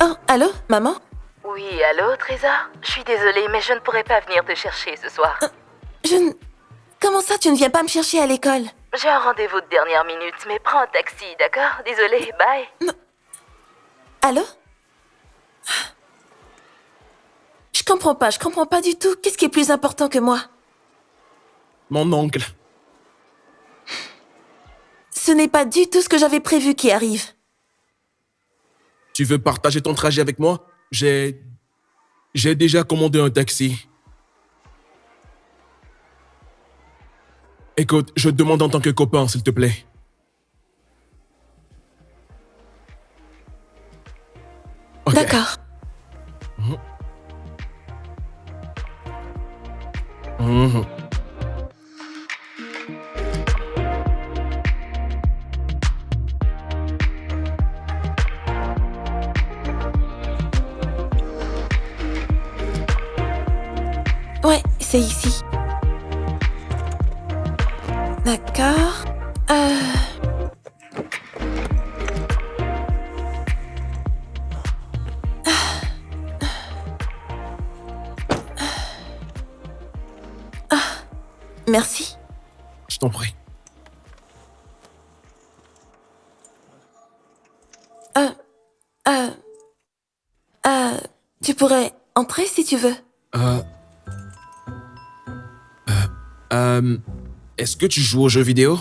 Oh, allô, maman? Oui, allô, Trésor? Je suis désolée, mais je ne pourrai pas venir te chercher ce soir. Je ne... Comment ça, tu ne viens pas me chercher à l'école? J'ai un rendez-vous de dernière minute, mais prends un taxi, d'accord? Désolée, bye. Allô? Je comprends pas du tout. Qu'est-ce qui est plus important que moi? Mon oncle. Ce n'est pas du tout ce que j'avais prévu qui arrive. Tu veux partager ton trajet avec moi? J'ai déjà commandé un taxi. Écoute, je te demande en tant que copain, s'il te plaît. Ok. D'accord. Mhm. Ouais, c'est ici. D'accord. Merci. Je t'en prie. Tu pourrais Entrez si tu veux. Est-ce que tu joues aux jeux vidéo?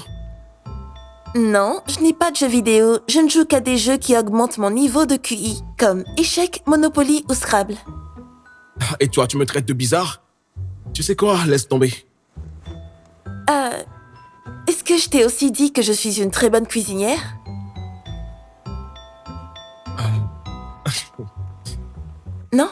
Non, je n'ai pas de jeux vidéo. Je ne joue qu'à des jeux qui augmentent mon niveau de QI, comme échecs, Monopoly ou Scrabble. Et toi, tu me traites de bizarre? Tu sais quoi, laisse tomber. Est-ce que je t'ai aussi dit que je suis une très bonne cuisinière? Non?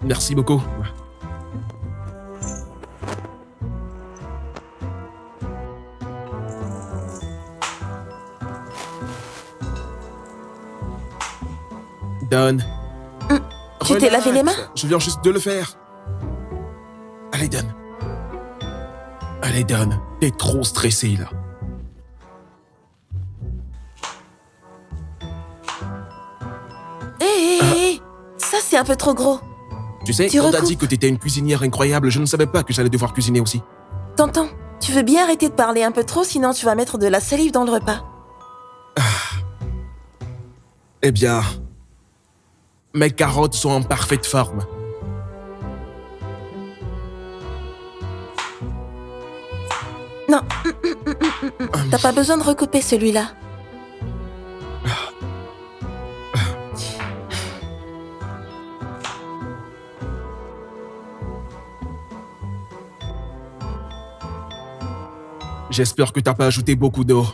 Merci beaucoup. Don. Tu t'es lavé les mains? Je viens juste de le faire. Allez, Don. Allez, Don. T'es trop stressé, là. Hé, ça c'est un peu trop gros. Tu sais, Tu quand t'as recoupes. dit que t'étais une cuisinière incroyable, je ne savais pas que j'allais devoir cuisiner aussi. Tonton, tu veux bien arrêter de parler un peu trop, sinon tu vas mettre de la salive dans le repas. Eh bien, mes carottes sont en parfaite forme. Non, t'as pas besoin de recouper celui-là. J'espère que t'as pas ajouté beaucoup d'eau.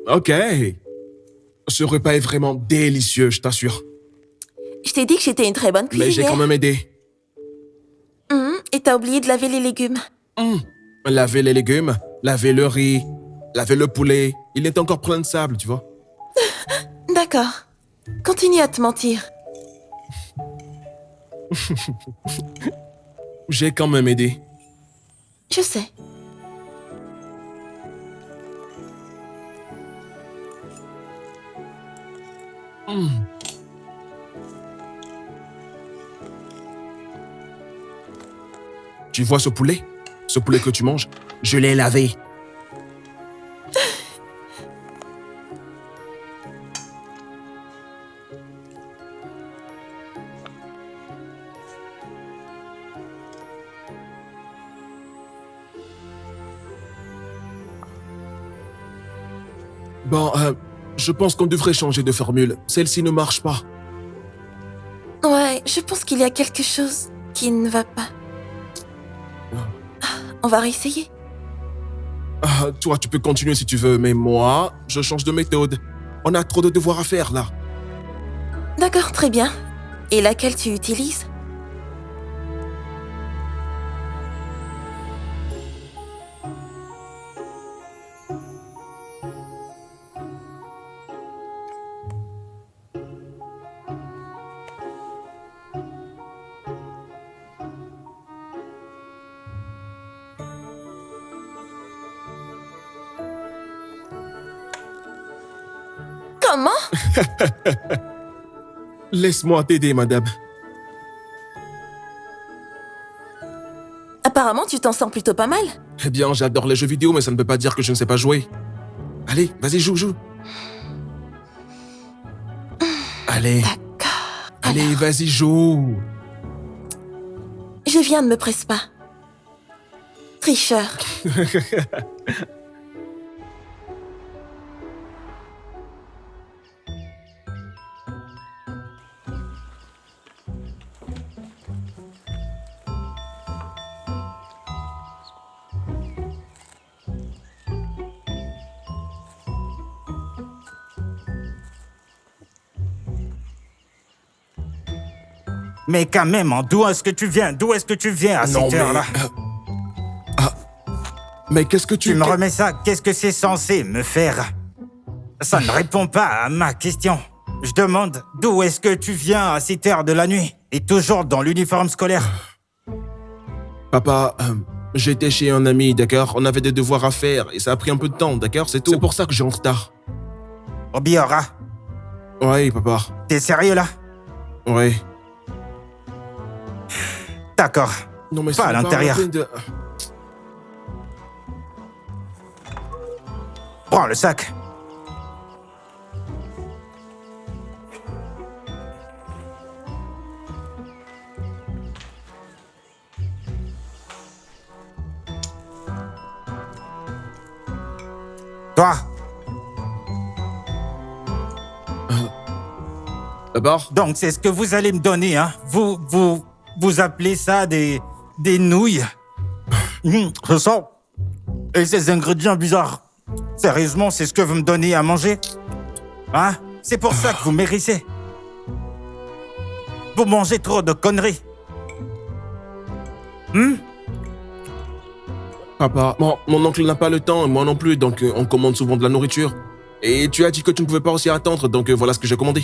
Ok. Ce repas est vraiment délicieux, je t'assure. Je t'ai dit que j'étais une très bonne Mais j'ai cuisinière. quand même aidé. Et t'as oublié de laver les légumes. Laver les légumes, laver le riz, laver le poulet. Il est encore plein de sable, tu vois. D'accord. Continue à te mentir. J'ai quand même aidé. Je sais. Tu vois ce poulet? Ce poulet que tu manges? Je l'ai lavé. Bon, je pense qu'on devrait changer de formule. Celle-ci ne marche pas. Ouais, je pense qu'il y a quelque chose qui ne va pas. On va réessayer. Toi, tu peux continuer si tu veux, mais moi, je change de méthode. On a trop de devoirs à faire, là. D'accord, très bien. Et laquelle tu utilises? Comment? Laisse-moi t'aider, madame. Apparemment, tu t'en sors plutôt pas mal. Eh bien, j'adore les jeux vidéo, mais ça ne veut pas dire que je ne sais pas jouer. Allez, vas-y, joue. Allez, D'accord. allez, vas-y, joue. Je viens de me presse pas. Tricheur. Mais quand même, d'où est-ce que tu viens? D'où est-ce que tu viens à cette heure-là? Mais qu'est-ce que tu... Tu me remets ça, qu'est-ce que c'est censé me faire? Ça ne répond pas à ma question. Je demande d'où est-ce que tu viens à cette heure de la nuit? Et toujours dans l'uniforme scolaire. Papa, J'étais chez un ami, d'accord? On avait des devoirs à faire et ça a pris un peu de temps, d'accord? C'est tout. C'est pour ça que j'ai en retard. Obiora, Oui, papa. t'es sérieux là? Oui. D'accord. Non, mais Pas à l'intérieur. Prends le sac. Toi, D'abord, donc c'est ce que vous allez me donner, hein? Vous appelez ça des nouilles? Je sens. Et ces ingrédients bizarres. Sérieusement, c'est ce que vous me donnez à manger? Hein? C'est pour ça que vous mérissez. Vous mangez trop de conneries. papa, bon, mon oncle n'a pas le temps et moi non plus, donc on commande souvent de la nourriture. Et tu as dit que tu ne pouvais pas aussi attendre, donc voilà ce que j'ai commandé.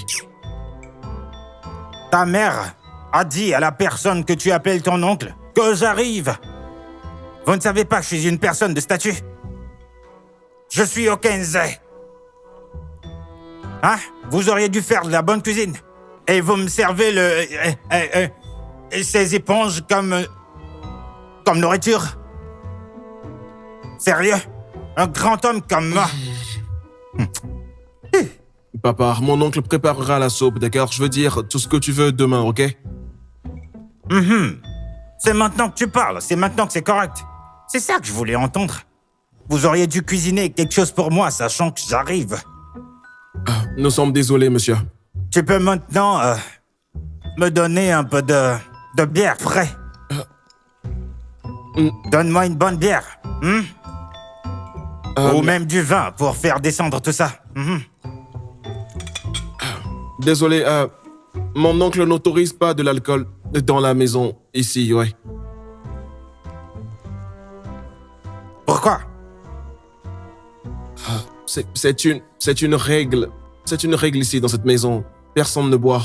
Ta mère a dit à la personne que tu appelles ton oncle que j'arrive. Vous ne savez pas que je suis une personne de statut? Je suis Okenzai. Hein? Vous auriez dû faire de la bonne cuisine. Et vous me servez ces éponges comme nourriture? Sérieux? Un grand homme comme moi? Papa, mon oncle préparera la soupe, d'accord? Je veux dire, tout ce que tu veux demain, ok? C'est maintenant que tu parles, c'est maintenant que c'est correct. C'est ça que je voulais entendre. Vous auriez dû cuisiner quelque chose pour moi, sachant que j'arrive. Nous sommes désolés, monsieur. Tu peux maintenant me donner un peu de bière frais. Donne-moi une bonne bière. Ou même du vin pour faire descendre tout ça. Désolé, mon oncle n'autorise pas de l'alcool dans la maison, ici, ouais. Pourquoi? C'est une règle. C'est une règle ici, dans cette maison. Personne ne boit.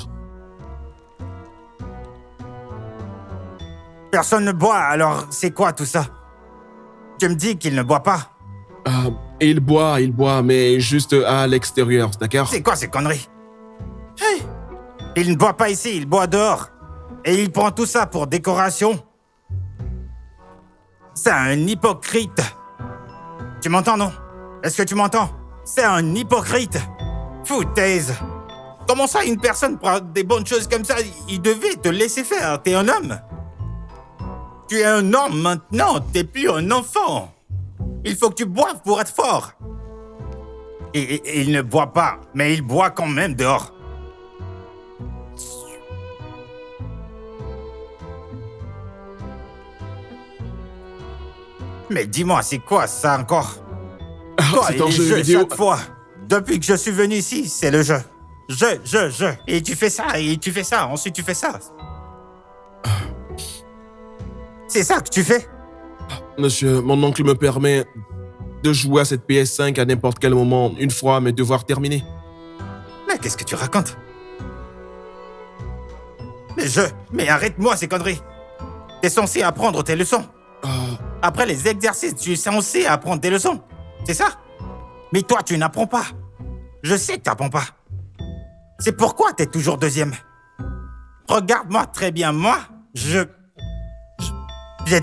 Personne ne boit, alors c'est quoi tout ça? Tu me dis qu'il ne boit pas. Il boit, mais juste à l'extérieur, d'accord? C'est quoi ces conneries? Hey! Il ne boit pas ici, il boit dehors. Et il prend tout ça pour décoration. C'est un hypocrite. Tu m'entends, non? Est-ce que tu m'entends? C'est un hypocrite. Foutaise. Comment ça, une personne prend des bonnes choses comme ça? Il devait te laisser faire, t'es un homme. Tu es un homme maintenant, t'es plus un enfant. Il faut que tu boives pour être fort. Et il ne boit pas, mais il boit quand même dehors. Mais dis-moi, c'est quoi ça encore? Toi C'est et un les jeu jeux vidéo. chaque fois. Depuis que je suis venu ici, c'est le jeu. Jeu. Et tu fais ça, et tu fais ça, ensuite tu fais ça. C'est ça que tu fais? Monsieur, mon oncle me permet de jouer à cette PS5 à n'importe quel moment, une fois mes devoirs terminés. Mais qu'est-ce que tu racontes? Mais arrête-moi ces conneries. T'es censé apprendre tes leçons. Après les exercices, tu es censé apprendre tes leçons. C'est ça? Mais toi, tu n'apprends pas. Je sais que tu n'apprends pas. C'est pourquoi tu es toujours deuxième. Regarde-moi très bien. Moi, j'ai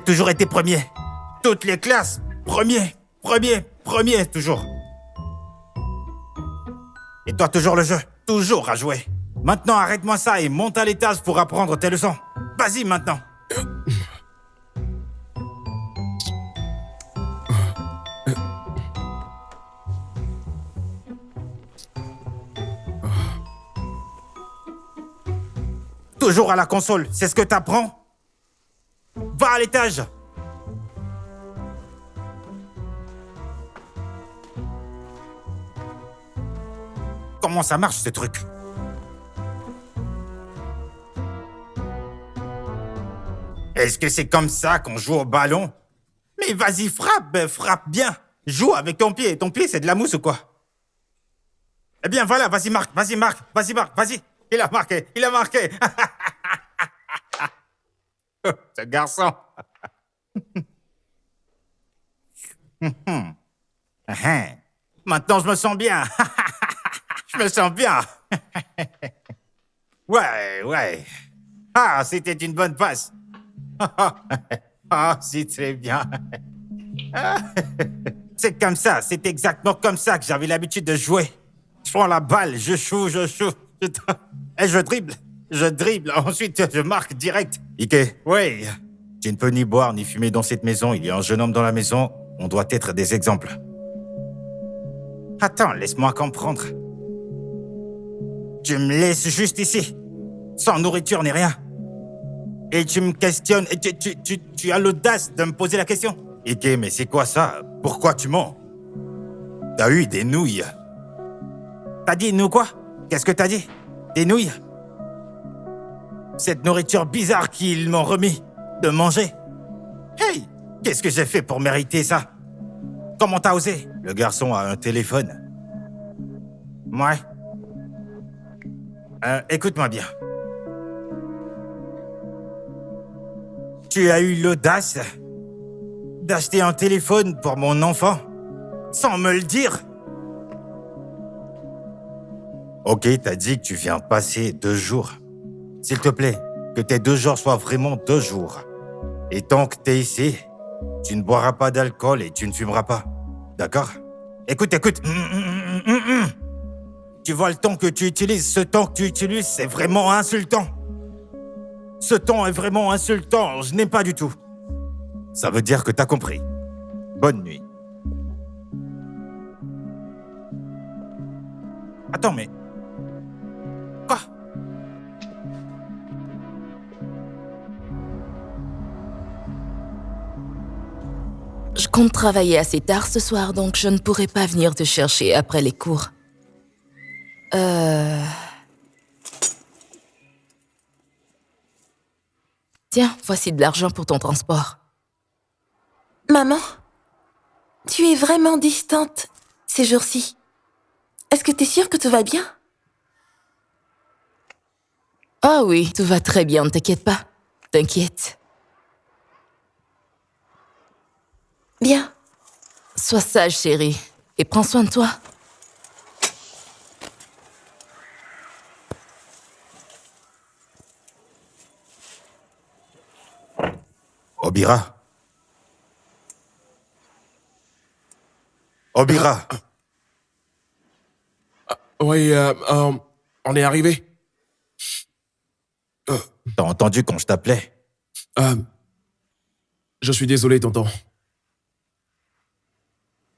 toujours été premier. Toutes les classes, premier, toujours. Et toi, toujours le jeu. Toujours à jouer. Maintenant, arrête-moi ça et monte à l'étage pour apprendre tes leçons. Vas-y maintenant. Toujours à la console, c'est ce que t'apprends? Va à l'étage! Comment ça marche ce truc? Est-ce que c'est comme ça qu'on joue au ballon? Mais vas-y, frappe bien! Joue avec ton pied c'est de la mousse ou quoi? Eh bien voilà, vas-y marque, vas-y. Il a marqué. Ce garçon. Maintenant, je me sens bien. Je me sens bien. Ouais. Ah, c'était une bonne passe. Ah, c'est très bien. C'est comme ça, c'est exactement comme ça que j'avais l'habitude de jouer. Je prends la balle, je shoot. Et je dribble, ensuite je marque direct. Ike, oui. Tu ne peux ni boire ni fumer dans cette maison. Il y a un jeune homme dans la maison. On doit être des exemples. Attends, laisse-moi comprendre. Tu me laisses juste ici, sans nourriture ni rien. Et tu me questionnes, et tu as l'audace de me poser la question. Ike, mais c'est quoi ça? Pourquoi tu mens? T'as eu des nouilles. T'as dit nous quoi? Qu'est-ce que t'as dit? Des nouilles? Cette nourriture bizarre qu'ils m'ont remis de manger. Hey, qu'est-ce que j'ai fait pour mériter ça? Comment t'as osé? Le garçon a un téléphone. Ouais. Écoute-moi bien. Tu as eu l'audace d'acheter un téléphone pour mon enfant sans me le dire? Ok, t'as dit que tu viens passer 2 jours. S'il te plaît, que tes 2 jours soient vraiment 2 jours. Et tant que t'es ici, tu ne boiras pas d'alcool et tu ne fumeras pas. D'accord? Écoute. Tu vois le ton que tu utilises, ce ton que tu utilises, c'est vraiment insultant. Ce ton est vraiment insultant, je n'aime pas du tout. Ça veut dire que t'as compris. Bonne nuit. Attends, mais... Quoi? Je compte travailler assez tard ce soir, donc je ne pourrai pas venir te chercher après les cours. Tiens, voici de l'argent pour ton transport. Maman, tu es vraiment distante ces jours-ci. Est-ce que t'es sûre que tout va bien? Ah oui, tout va très bien, ne t'inquiète pas. T'inquiète. Bien. Sois sage, chérie, et prends soin de toi. Obira. Oui, on est arrivé. T'as entendu quand je t'appelais? Je suis désolé, tonton.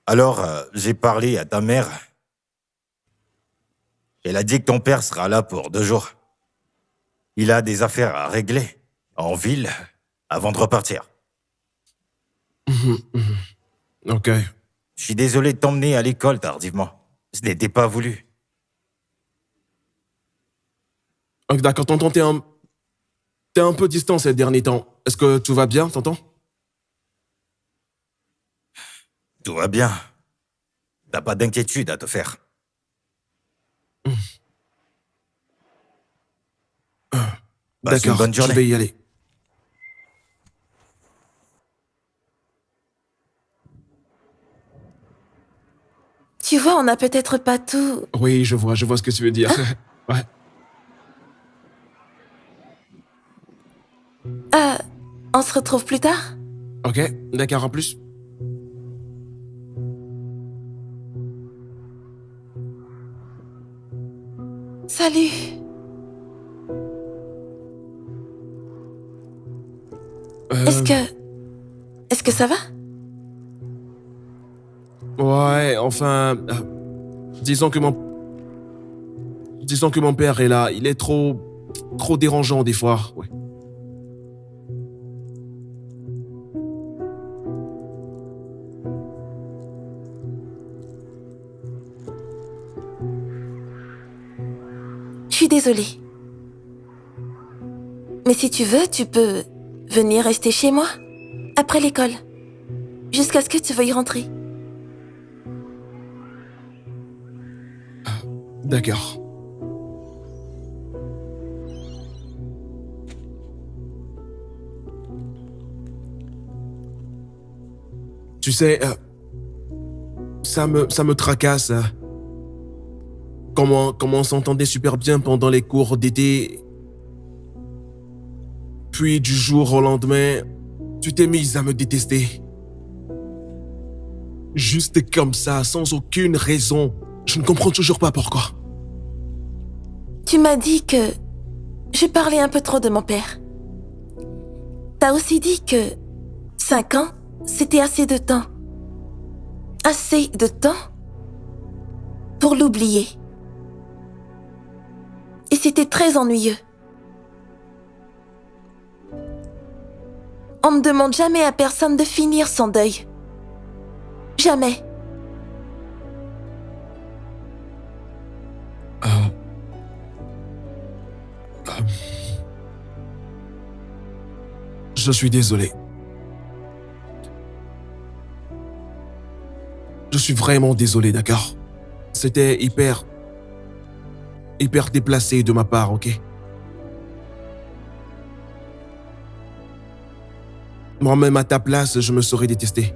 Alors, j'ai parlé à ta mère. Elle a dit que ton père sera là pour 2 jours. Il a des affaires à régler en ville avant de repartir. Ok. Je suis désolé de t'emmener à l'école tardivement. Ce n'était pas voulu. Ok, d'accord, tonton, t'es un peu distant ces derniers temps. Est-ce que tout va bien, tonton? Tout va bien. T'as pas d'inquiétude à te faire. Passe une D'accord, bonne journée. je vais y aller. Tu vois, on n'a peut-être pas tout... Oui, je vois ce que tu veux dire. Ouais. On se retrouve plus tard? Ok, d'accord, en plus. Salut. Est-ce que ça va? Ouais, enfin... disons que mon père est là. Il est trop dérangeant des fois, ouais. Je suis désolée. Mais si tu veux, tu peux venir rester chez moi après l'école, jusqu'à ce que tu veuilles rentrer. D'accord. Tu sais, ça me tracasse. Comment on s'entendait super bien pendant les cours d'été. Puis du jour au lendemain, tu t'es mise à me détester. Juste comme ça, sans aucune raison. Je ne comprends toujours pas pourquoi. Tu m'as dit que j'ai parlé un peu trop de mon père. T'as aussi dit que 5 ans, c'était assez de temps. Assez de temps pour l'oublier. Et c'était très ennuyeux. On ne demande jamais à personne de finir son deuil. Jamais. Je suis désolé. Je suis vraiment désolé, d'accord? C'était hyper déplacé de ma part, ok? Moi-même à ta place, je me serais détesté.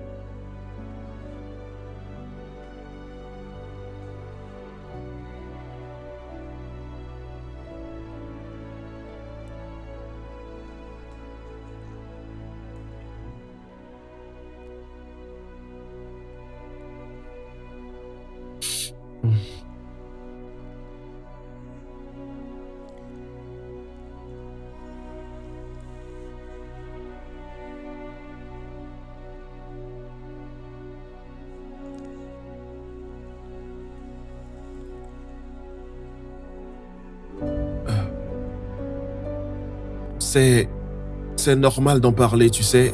C'est normal d'en parler, tu sais.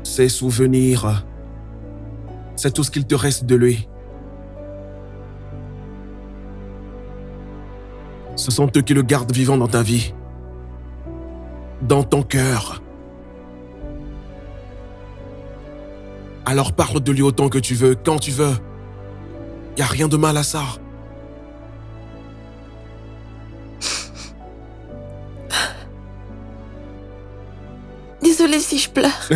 Ses souvenirs, c'est tout ce qu'il te reste de lui. Ce sont eux qui le gardent vivant dans ta vie. Dans ton cœur. Alors parle de lui autant que tu veux, quand tu veux. Y a rien de mal à ça. Désolée si je pleure.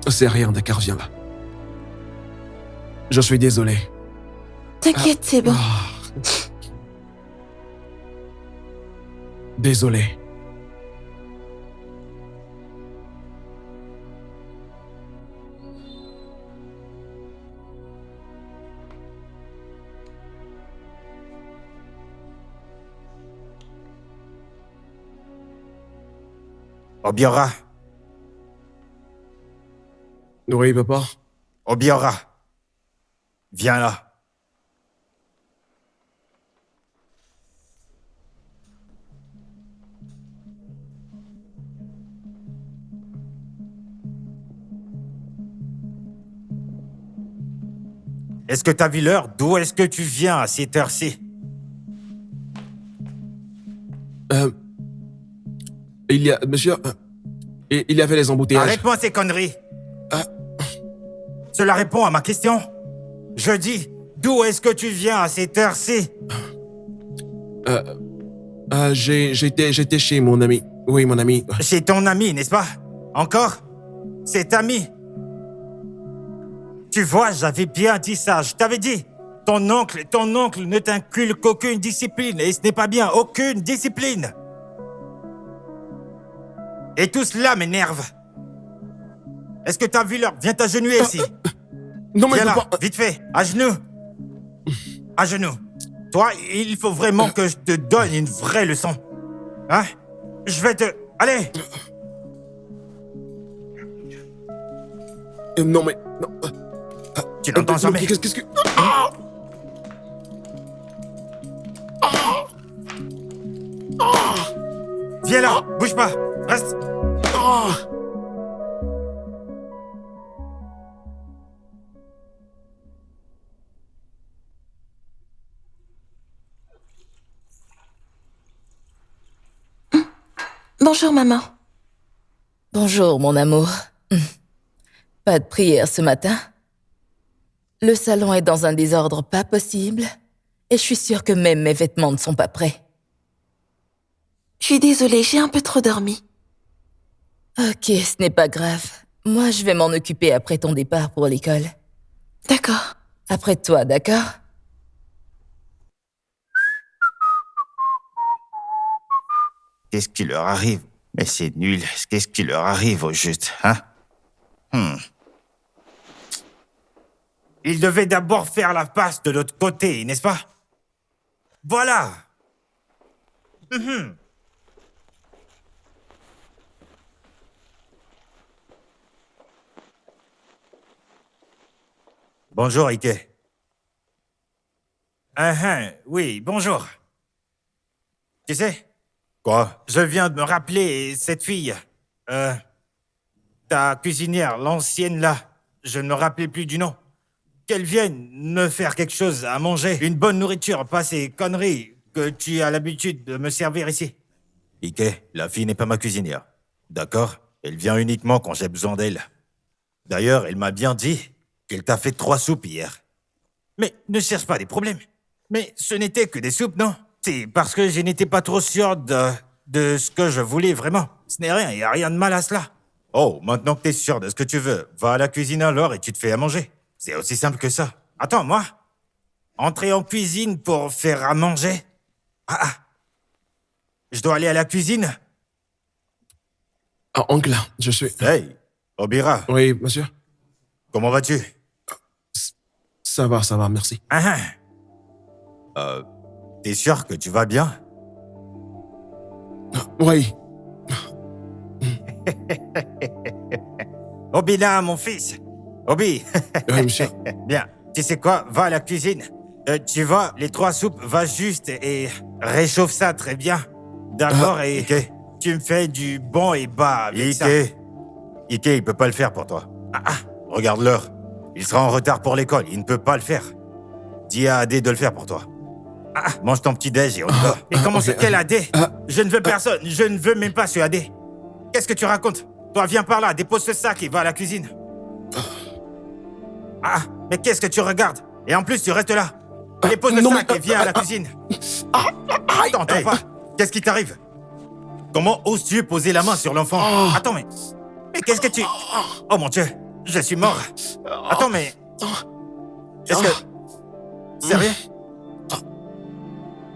C'est rien, d'accord, viens là. Je suis désolé. T'inquiète, c'est bon. Désolé. Obiora. Oui, papa? Obiora. Viens là. Est-ce que t'as vu l'heure? D'où est-ce que tu viens à cette heure-ci? Monsieur, il y avait les embouteillages. Arrête-moi ces conneries. Cela répond à ma question. Je dis, d'où est-ce que tu viens à cette heure-ci? J'étais chez mon ami. Oui, mon ami. Chez ton ami, n'est-ce pas? Encore? Cet ami? Tu vois, j'avais bien dit ça. Je t'avais dit. Ton oncle ne t'inculque aucune discipline. Et ce n'est pas bien. Aucune discipline. Et tout cela m'énerve. Est-ce que t'as vu l'heure? Viens t'agenouiller ici. Non, mais viens là, papa... vite fait. À genoux. À genoux. Toi, il faut vraiment que je te donne une vraie leçon. Hein? Je vais te... Allez! Non, mais... Non. Tu n'entends jamais. Qu'est-ce que... Viens là, bouge pas. Reste. Bonjour, maman. Bonjour, mon amour. Pas de prière ce matin? Le salon est dans un désordre pas possible et je suis sûre que même mes vêtements ne sont pas prêts. Je suis désolée, j'ai un peu trop dormi. Ok, ce n'est pas grave. Moi, je vais m'en occuper après ton départ pour l'école. D'accord. Après toi, d'accord? Qu'est-ce qui leur arrive? Mais c'est nul. Qu'est-ce qui leur arrive au juste, hein? Ils devaient d'abord faire la passe de l'autre côté, n'est-ce pas? Voilà. Bonjour, Ike. Oui, bonjour. Tu sais? Quoi? Je viens de me rappeler cette fille. Ta cuisinière, l'ancienne là. Je ne me rappelais plus du nom. Qu'elle vienne me faire quelque chose à manger. Une bonne nourriture, pas ces conneries que tu as l'habitude de me servir ici. Ike, la fille n'est pas ma cuisinière. D'accord? Elle vient uniquement quand j'ai besoin d'elle. D'ailleurs, elle m'a bien dit qu'elle t'a fait 3 soupes hier. Mais ne cherche pas des problèmes. Mais ce n'était que des soupes, non? C'est parce que je n'étais pas trop sûr de ce que je voulais vraiment. Ce n'est rien, il n'y a rien de mal à cela. Oh, maintenant que t'es sûr de ce que tu veux, va à la cuisine alors et tu te fais à manger. C'est aussi simple que ça. Attends, moi? Entrer en cuisine pour faire à manger? Je dois aller à la cuisine? Ah, oncle, je suis... Hey, Obira, Oui, monsieur. comment vas-tu? Ça va, merci. T'es sûr que tu vas bien? Oui. Obina, mon fils. Obi. Oui, monsieur. Bien. Tu sais quoi? Va à la cuisine. Tu vois, les 3 soupes, va juste et réchauffe ça très bien. D'accord? Et Ike. tu me fais du bon et bas avec ça. Ike, il peut pas le faire pour toi. Regarde l'heure. Il sera en retard pour l'école. Il ne peut pas le faire. Dis à Adé de le faire pour toi. Mange ton petit déj et on y va. Et comment c'est quel Adé? Je ne veux personne. Je ne veux même pas ce Adé. Qu'est-ce que tu racontes? Toi, viens par là. Dépose ce sac et va à la cuisine. Mais qu'est-ce que tu regardes? Et en plus, tu restes là. Dépose le sac et viens à la cuisine. Attends pas. Qu'est-ce qui t'arrive? Comment oses-tu poser la main sur l'enfant? Attends, mais qu'est-ce que tu... Oh mon Dieu, je suis mort. Attends, mais... Est-ce que... Sérieux?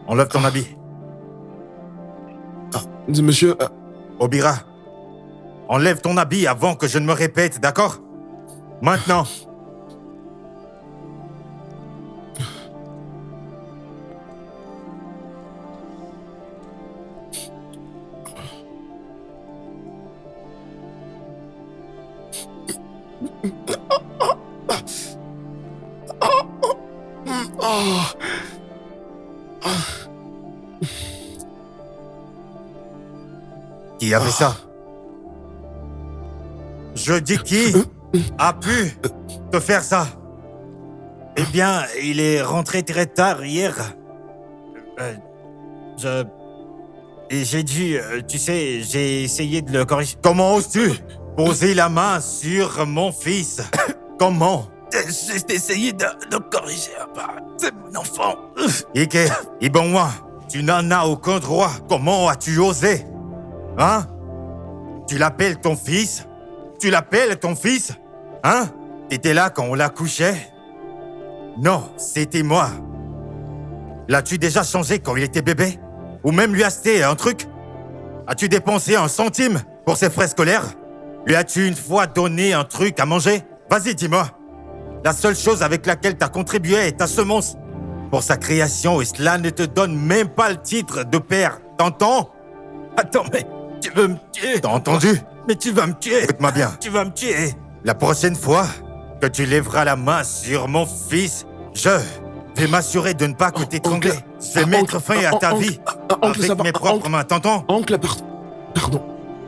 Enlève ton habit. Monsieur... Obira, enlève ton habit avant que je ne me répète, d'accord? Maintenant. Qui a fait ça? Je dis qui a pu te faire ça? Eh bien, il est rentré très tard hier. Et j'ai dû... tu sais, j'ai essayé de le corriger. Comment oses-tu poser la main sur mon fils? Comment? J'ai juste essayé de le corriger. C'est mon enfant. Ike, Ibonwa, tu n'en as aucun droit. Comment as-tu osé? Hein? Tu l'appelles ton fils? Tu l'appelles ton fils? Hein? T'étais là quand on l'a couché? Non, c'était moi. L'as-tu déjà changé quand il était bébé? Ou même lui acheté un truc? As-tu dépensé 1 centime pour ses frais scolaires? Lui as-tu une fois donné un truc à manger? Vas-y, dis-moi. La seule chose avec laquelle t'as contribué est ta semence. Pour sa création, et cela ne te donne même pas le titre de père. T'entends? Attends, mais tu veux me tuer? T'as entendu? Mais tu vas me tuer. Écoute-moi bien. Tu vas me tuer. La prochaine fois que tu lèveras la main sur mon fils, je vais m'assurer de ne pas que t'étrangler. Je vais mettre fin à ta vie avec mes propres mains. T'entends? Oncle,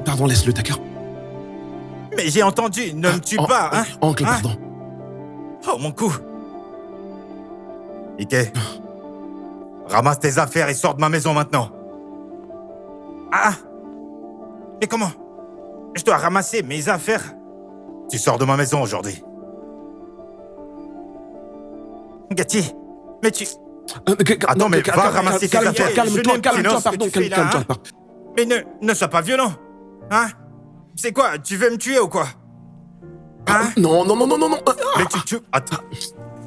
pardon, laisse-le, d'accord? Mais j'ai entendu, ne me tue pas, hein? Oncle, pardon. Oh, mon cou. Ike, ramasse tes affaires et sors de ma maison maintenant. Mais comment? Je dois ramasser mes affaires. Tu sors de ma maison aujourd'hui. Gatti, mais tu... Attends, mais va ramasser tes affaires. Calme-toi, pardon, calme-toi. Mais ne sois pas violent, hein? C'est quoi, tu veux me tuer ou quoi? Hein? Non, non, non, non, non, non. Mais tu... Attends.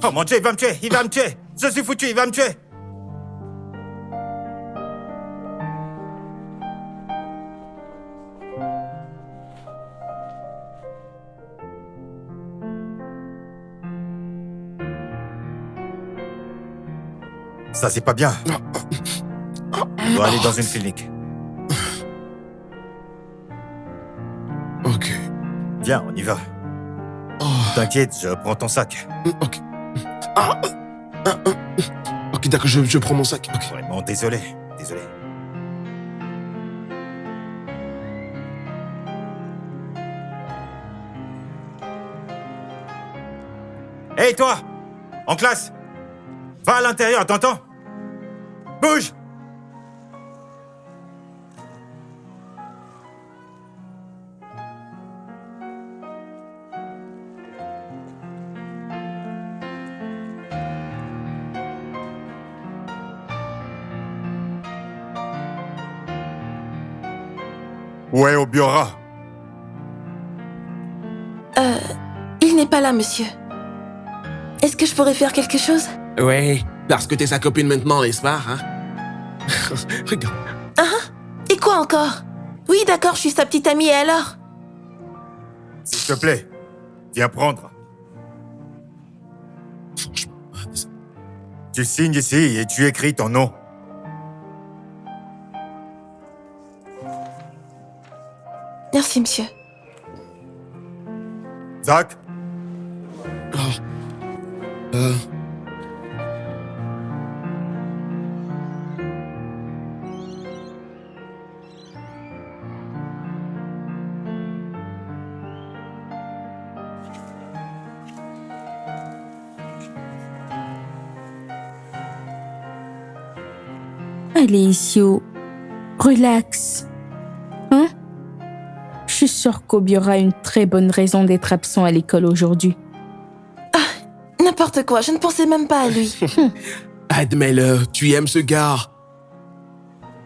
Oh mon Dieu, il va me tuer, il va me tuer. Je suis foutu, il va me tuer. Ça, c'est pas bien. On doit aller dans une clinique. Ok. Viens, on y va. T'inquiète, je prends ton sac. Ok. Ok, d'accord, je prends mon sac. Ok. Vraiment, désolé. Désolé. Hé, toi! En classe! Va à l'intérieur, t'entends? Bouge! Ouais, au bureau. Il n'est pas là, monsieur. Est-ce que je pourrais faire quelque chose? Ouais, parce que t'es sa copine maintenant, n'est-ce pas, hein? Regarde. Et quoi encore? Oui, d'accord, je suis sa petite amie, et alors? S'il te plaît, viens prendre. Franchement. Tu signes ici et tu écris ton nom. Merci, monsieur. Zach, Allez, Issio. Relax. Hein? Je suis sûre qu'Obi aura une très bonne raison d'être absent à l'école aujourd'hui. N'importe quoi, je ne pensais même pas à lui. Admets-le, tu aimes ce gars.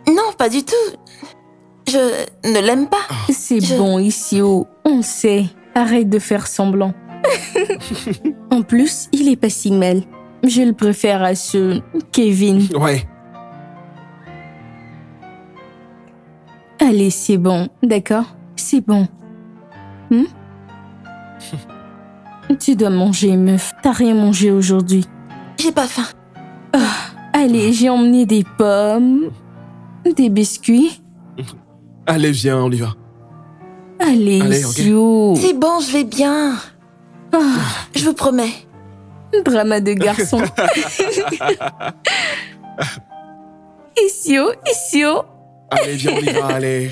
Non, pas du tout. Je ne l'aime pas. C'est Je- bon, Issio. On sait. Arrête de faire semblant. En plus, il est pas si mal. Je le préfère à ce Kevin. Ouais. Allez, c'est bon, d'accord? C'est bon. Tu dois manger, meuf. T'as rien mangé aujourd'hui. J'ai pas faim. Allez, j'ai emmené des pommes, des biscuits. Allez, viens, on y va. Allez, Allez, ok. Issio. C'est bon, je vais bien. Je vous promets. Drama de garçon. Issio, Issio. Allez, viens, on y va, allez.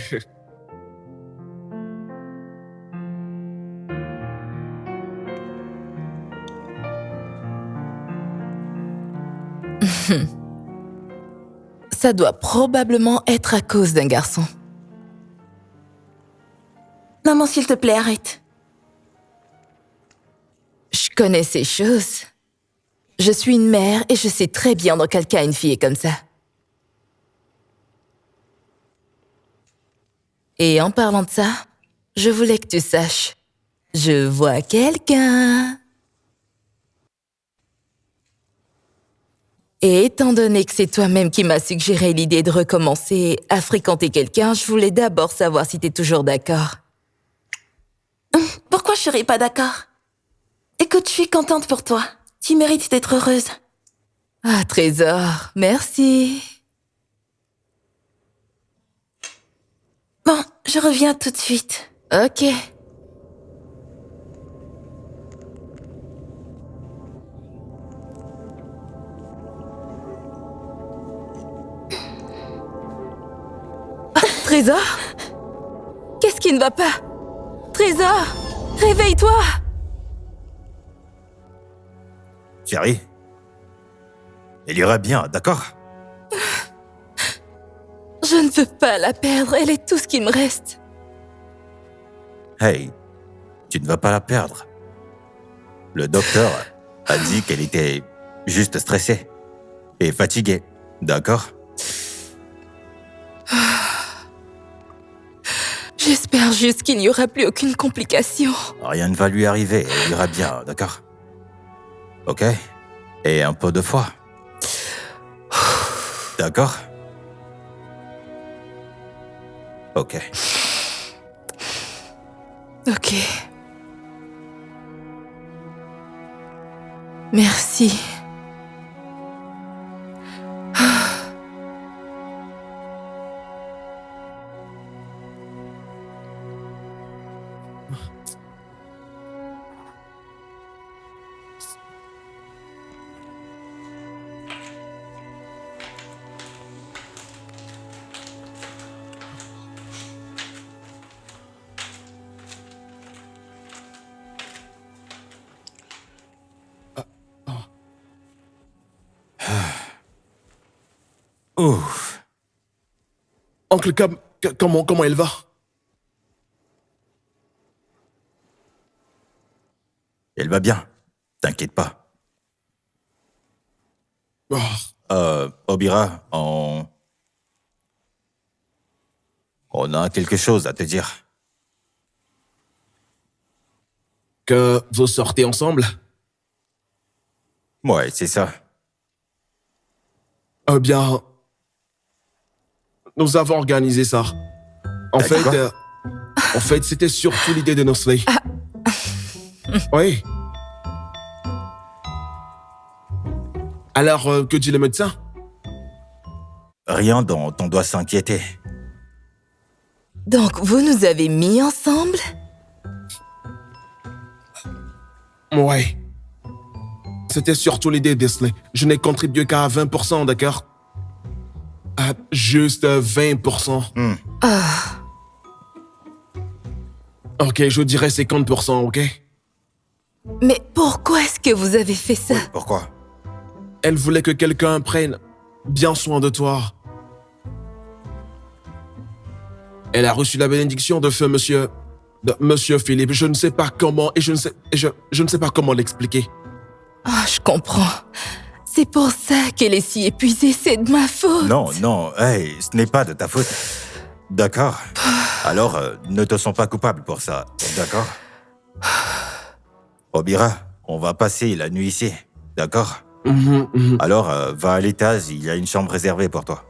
Ça doit probablement être à cause d'un garçon. Maman, s'il te plaît, arrête. Je connais ces choses. Je suis une mère et je sais très bien dans quel cas une fille est comme ça. Et en parlant de ça, je voulais que tu saches. Je vois quelqu'un. Et étant donné que c'est toi-même qui m'as suggéré l'idée de recommencer à fréquenter quelqu'un, je voulais d'abord savoir si t'es toujours d'accord. Pourquoi je serais pas d'accord? Écoute, je suis contente pour toi. Tu mérites d'être heureuse. Ah, Trésor, merci. Bon, je reviens tout de suite. Ok. Ah, Trésor? Qu'est-ce qui ne va pas? Trésor, réveille-toi! chérie. Il ira bien, d'accord? Je ne veux pas la perdre, elle est tout ce qui me reste. Hey, tu ne vas pas la perdre. Le docteur a dit qu'elle était juste stressée et fatiguée, d'accord? J'espère juste qu'il n'y aura plus aucune complication. Rien ne va lui arriver, elle ira bien, d'accord? Ok? Et un peu de foi. D'accord? Ok. Ok. Merci. Ouf. Oncle Cam, comment elle va? Elle va bien. T'inquiète pas. Oh, Obira, on a quelque chose à te dire. que vous sortez ensemble? Ouais, c'est ça. Eh bien, nous avons organisé ça. En T'as dit quoi? fait, c'était surtout l'idée de Nosley. Oui. Alors, que dit le médecin? Rien dont on doit s'inquiéter. Donc, vous nous avez mis ensemble? Ouais. C'était surtout l'idée d'Isley. Je n'ai contribué qu'à 20%, d'accord? Juste 20%. Ok, je dirais 50%, ok? Mais pourquoi est-ce que vous avez fait ça? Pourquoi? Elle voulait que quelqu'un prenne bien soin de toi. Elle a reçu la bénédiction de feu monsieur Philippe. Je ne sais pas comment et je ne sais pas comment l'expliquer. Ah, je comprends. C'est pour ça qu'elle est si épuisée, c'est de ma faute. Non, hey, ce n'est pas de ta faute. D'accord? Alors, ne te sens pas coupable pour ça, d'accord? Obira, on va passer la nuit ici, d'accord? Alors, va à l'étage, il y a une chambre réservée pour toi.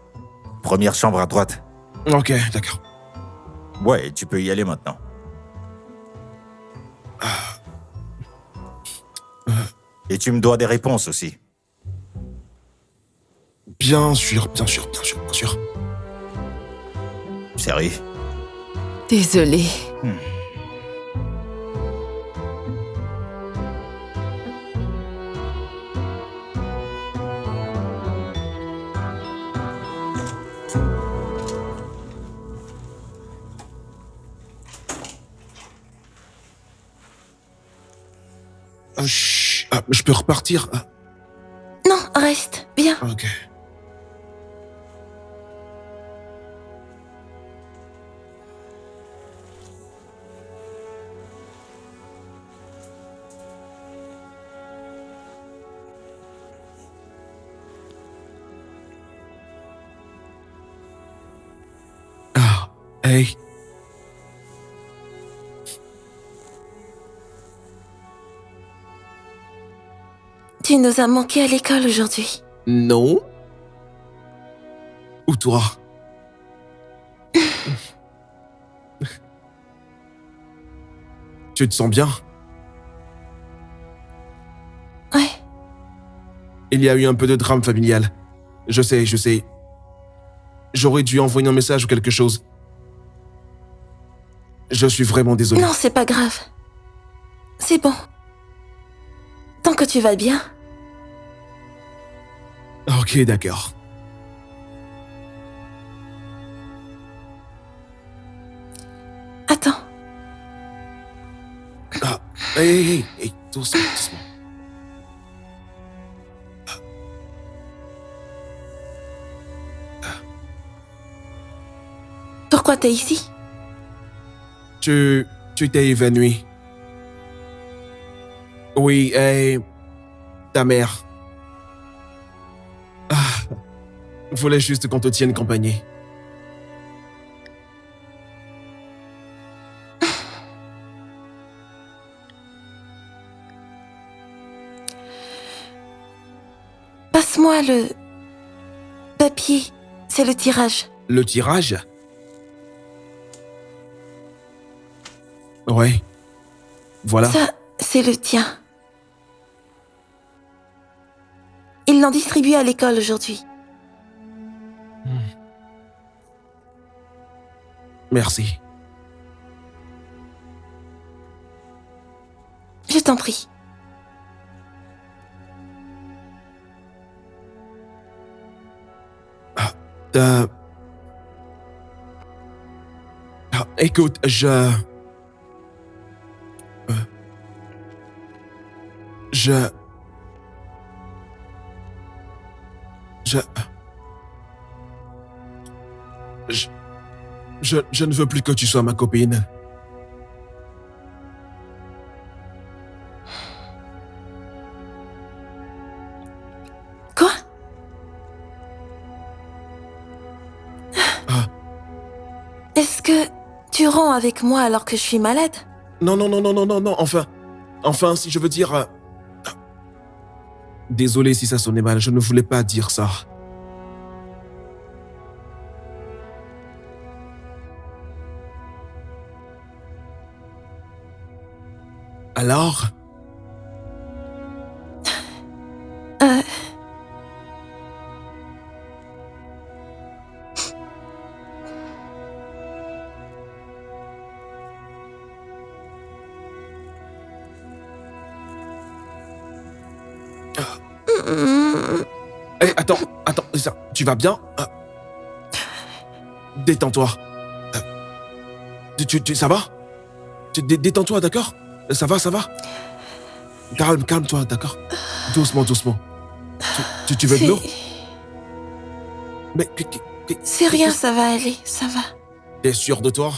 Première chambre à droite. Ok, d'accord. Ouais, tu peux y aller maintenant. Et tu me dois des réponses aussi. Bien sûr, bien sûr, bien sûr, bien sûr. Sérieux? Désolée. Chut, je peux repartir? Non, reste. Viens. Ok. Hey. Tu nous as manqué à l'école aujourd'hui. Non? Ou toi? Tu te sens bien? Ouais. Il y a eu un peu de drame familial. Je sais. J'aurais dû envoyer un message ou quelque chose. Je suis vraiment désolé. Non, c'est pas grave. C'est bon. Tant que tu vas bien. Ok, d'accord. Attends. Hey, doucement. Pourquoi t'es ici? Tu t'es évanoui. Oui, et ta mère. Voulait juste qu'on te tienne compagnie. Passe-moi le papier. C'est le tirage. Le tirage? Ouais. Voilà. Ça, c'est le tien. Ils l'ont distribué à l'école aujourd'hui. Merci. Je t'en prie. Écoute, je... Je ne veux plus que tu sois ma copine. Quoi? Est-ce que tu romps avec moi alors que je suis malade? Non, enfin, si je veux dire... Désolé si ça sonnait mal, je ne voulais pas dire ça. Alors? Hey, attends, ça, tu vas bien? Détends-toi. Ça va? Détends-toi, d'accord? Ça va? Calme-toi, d'accord? Doucement. Tu veux de l'eau? Mais... C'est rien, ça va aller, ça va. T'es sûr de toi?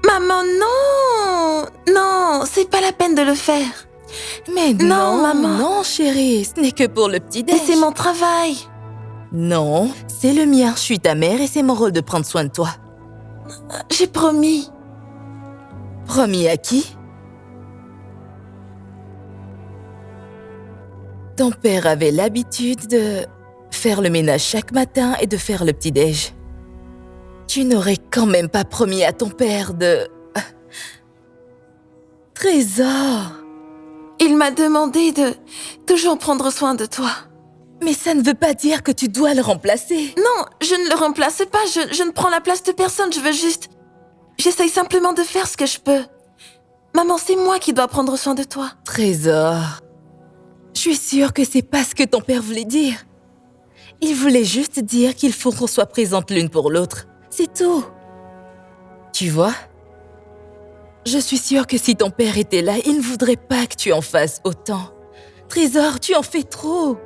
Maman, non! Non, c'est pas la peine de le faire. Mais Non, non, maman. non, chérie, ce n'est que pour le petit-déj. Mais c'est mon travail. Non, c'est le mien, je suis ta mère et c'est mon rôle de prendre soin de toi. J'ai promis. Promis à qui? Ton père avait l'habitude de faire le ménage chaque matin et de faire le petit-déj. Tu n'aurais quand même pas promis à ton père de... Trésor! Il m'a demandé de toujours prendre soin de toi. Mais ça ne veut pas dire que tu dois le remplacer. Non, je ne le remplace pas, je ne prends la place de personne, je veux juste... J'essaye simplement de faire ce que je peux. Maman, c'est moi qui dois prendre soin de toi. Trésor, je suis sûre que c'est pas ce que ton père voulait dire. Il voulait juste dire qu'il faut qu'on soit présentes l'une pour l'autre. C'est tout. Tu vois? Je suis sûre que si ton père était là, il ne voudrait pas que tu en fasses autant. Trésor, tu en fais trop.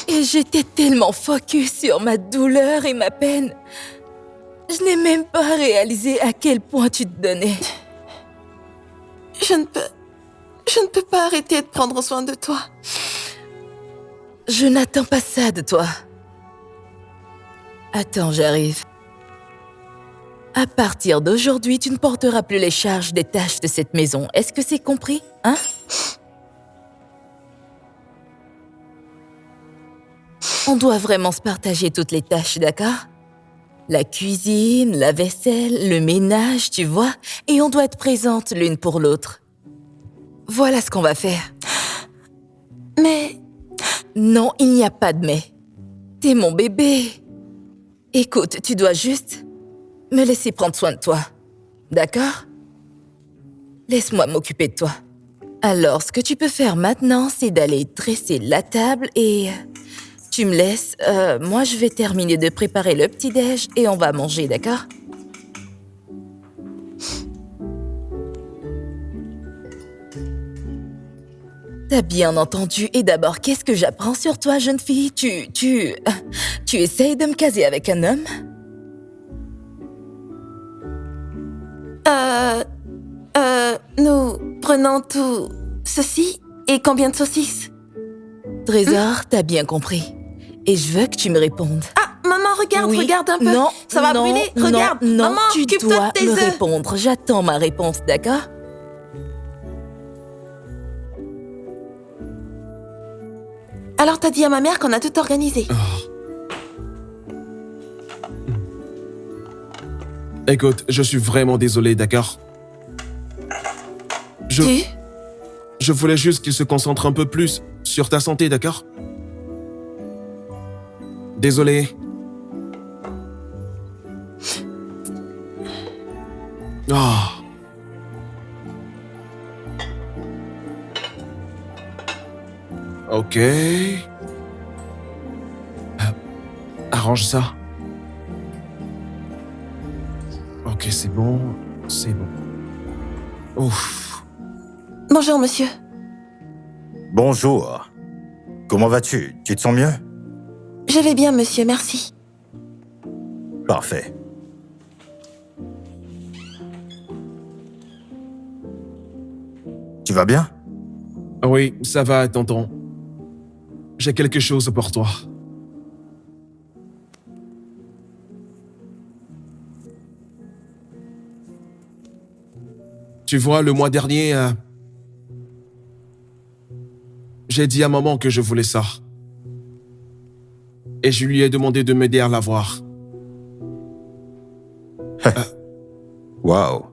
Et j'étais tellement focus sur ma douleur et ma peine. Je n'ai même pas réalisé à quel point tu te donnais. Je ne peux pas arrêter de prendre soin de toi. Je n'attends pas ça de toi. Attends, j'arrive. À partir d'aujourd'hui, tu ne porteras plus les charges des tâches de cette maison. Est-ce que c'est compris, hein? On doit vraiment se partager toutes les tâches, d'accord? La cuisine, la vaisselle, le ménage, tu vois? Et on doit être présentes l'une pour l'autre. Voilà ce qu'on va faire. Mais... Non, il n'y a pas de mais. T'es mon bébé. Écoute, tu dois juste me laisser prendre soin de toi. D'accord? Laisse-moi m'occuper de toi. Alors, ce que tu peux faire maintenant, c'est d'aller dresser la table et... Tu me laisses. Moi, je vais terminer de préparer le petit-déj et on va manger, d'accord? T'as bien entendu. Et d'abord, qu'est-ce que j'apprends sur toi, jeune fille? Tu essayes de me caser avec un homme? Nous prenons tout ceci et combien de saucisses? Trésor, t'as bien compris. Et je veux que tu me répondes. Ah, maman, regarde, Oui. regarde un peu. Non, ça va non, brûler. Regarde, non, maman, tu occupe-toi dois de tes me œufs. répondre. J'attends ma réponse, d'accord? Alors t'as dit à ma mère qu'on a tout organisé. Écoute, je suis vraiment désolé, d'accord? Je voulais juste qu'il se concentre un peu plus sur ta santé, d'accord? Désolé. Ah. Ok. Arrange ça. Ok, c'est bon. C'est bon. Ouf. Bonjour, monsieur. Bonjour. Comment vas-tu? Tu te sens mieux? Je vais bien, monsieur, merci. Parfait. Tu vas bien? Oui, ça va, tonton. J'ai quelque chose pour toi. Tu vois, le mois dernier, j'ai dit à maman que je voulais ça. Et je lui ai demandé de m'aider à l'avoir. Waouh.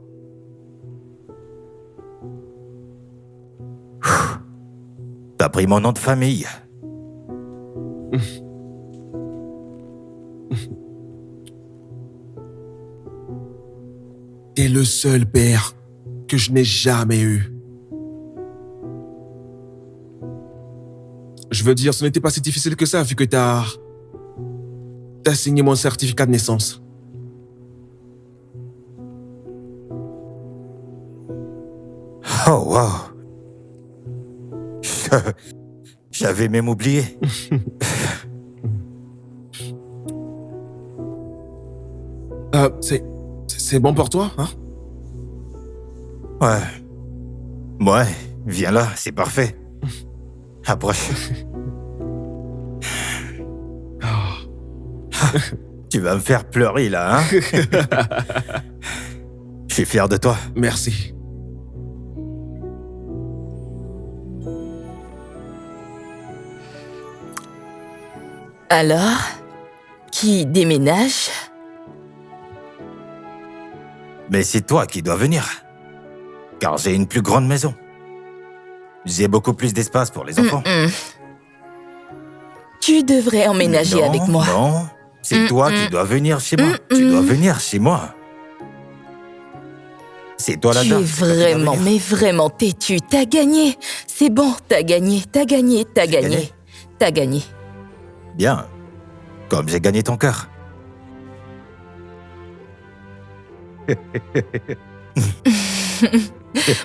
T'as pris mon nom de famille. T'es le seul père que je n'ai jamais eu. Je veux dire, ce n'était pas si difficile que ça, vu que t'as signé mon certificat de naissance. Oh, wow. J'avais même oublié. C'est bon pour toi, hein? Ouais. Ouais, viens là, c'est parfait. Approche. Tu vas me faire pleurer, là, hein? Je suis fier de toi. Merci. Alors, qui déménage? Mais c'est toi qui dois venir. Car j'ai une plus grande maison. J'ai beaucoup plus d'espace pour les enfants. Tu devrais emménager Non, avec moi. Non, c'est toi qui dois venir chez moi. Tu dois venir chez moi. C'est toi la Tu dame. es c'est toi qui dois vraiment, venir. mais vraiment têtu. T'as gagné. C'est bon, t'as gagné, t'as gagné, t'as gagné. gagné T'as gagné. Bien. Comme j'ai gagné ton cœur.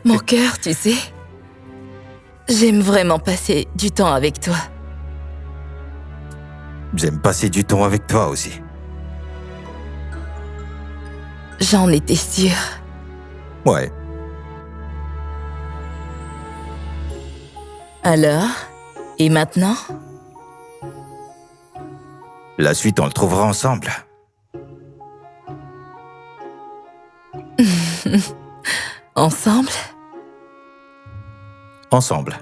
Mon cœur, tu sais. J'aime vraiment passer du temps avec toi. J'aime passer du temps avec toi aussi. J'en étais sûre. Ouais. Alors? Et maintenant? La suite, on le trouvera ensemble. Ensemble? Ensemble.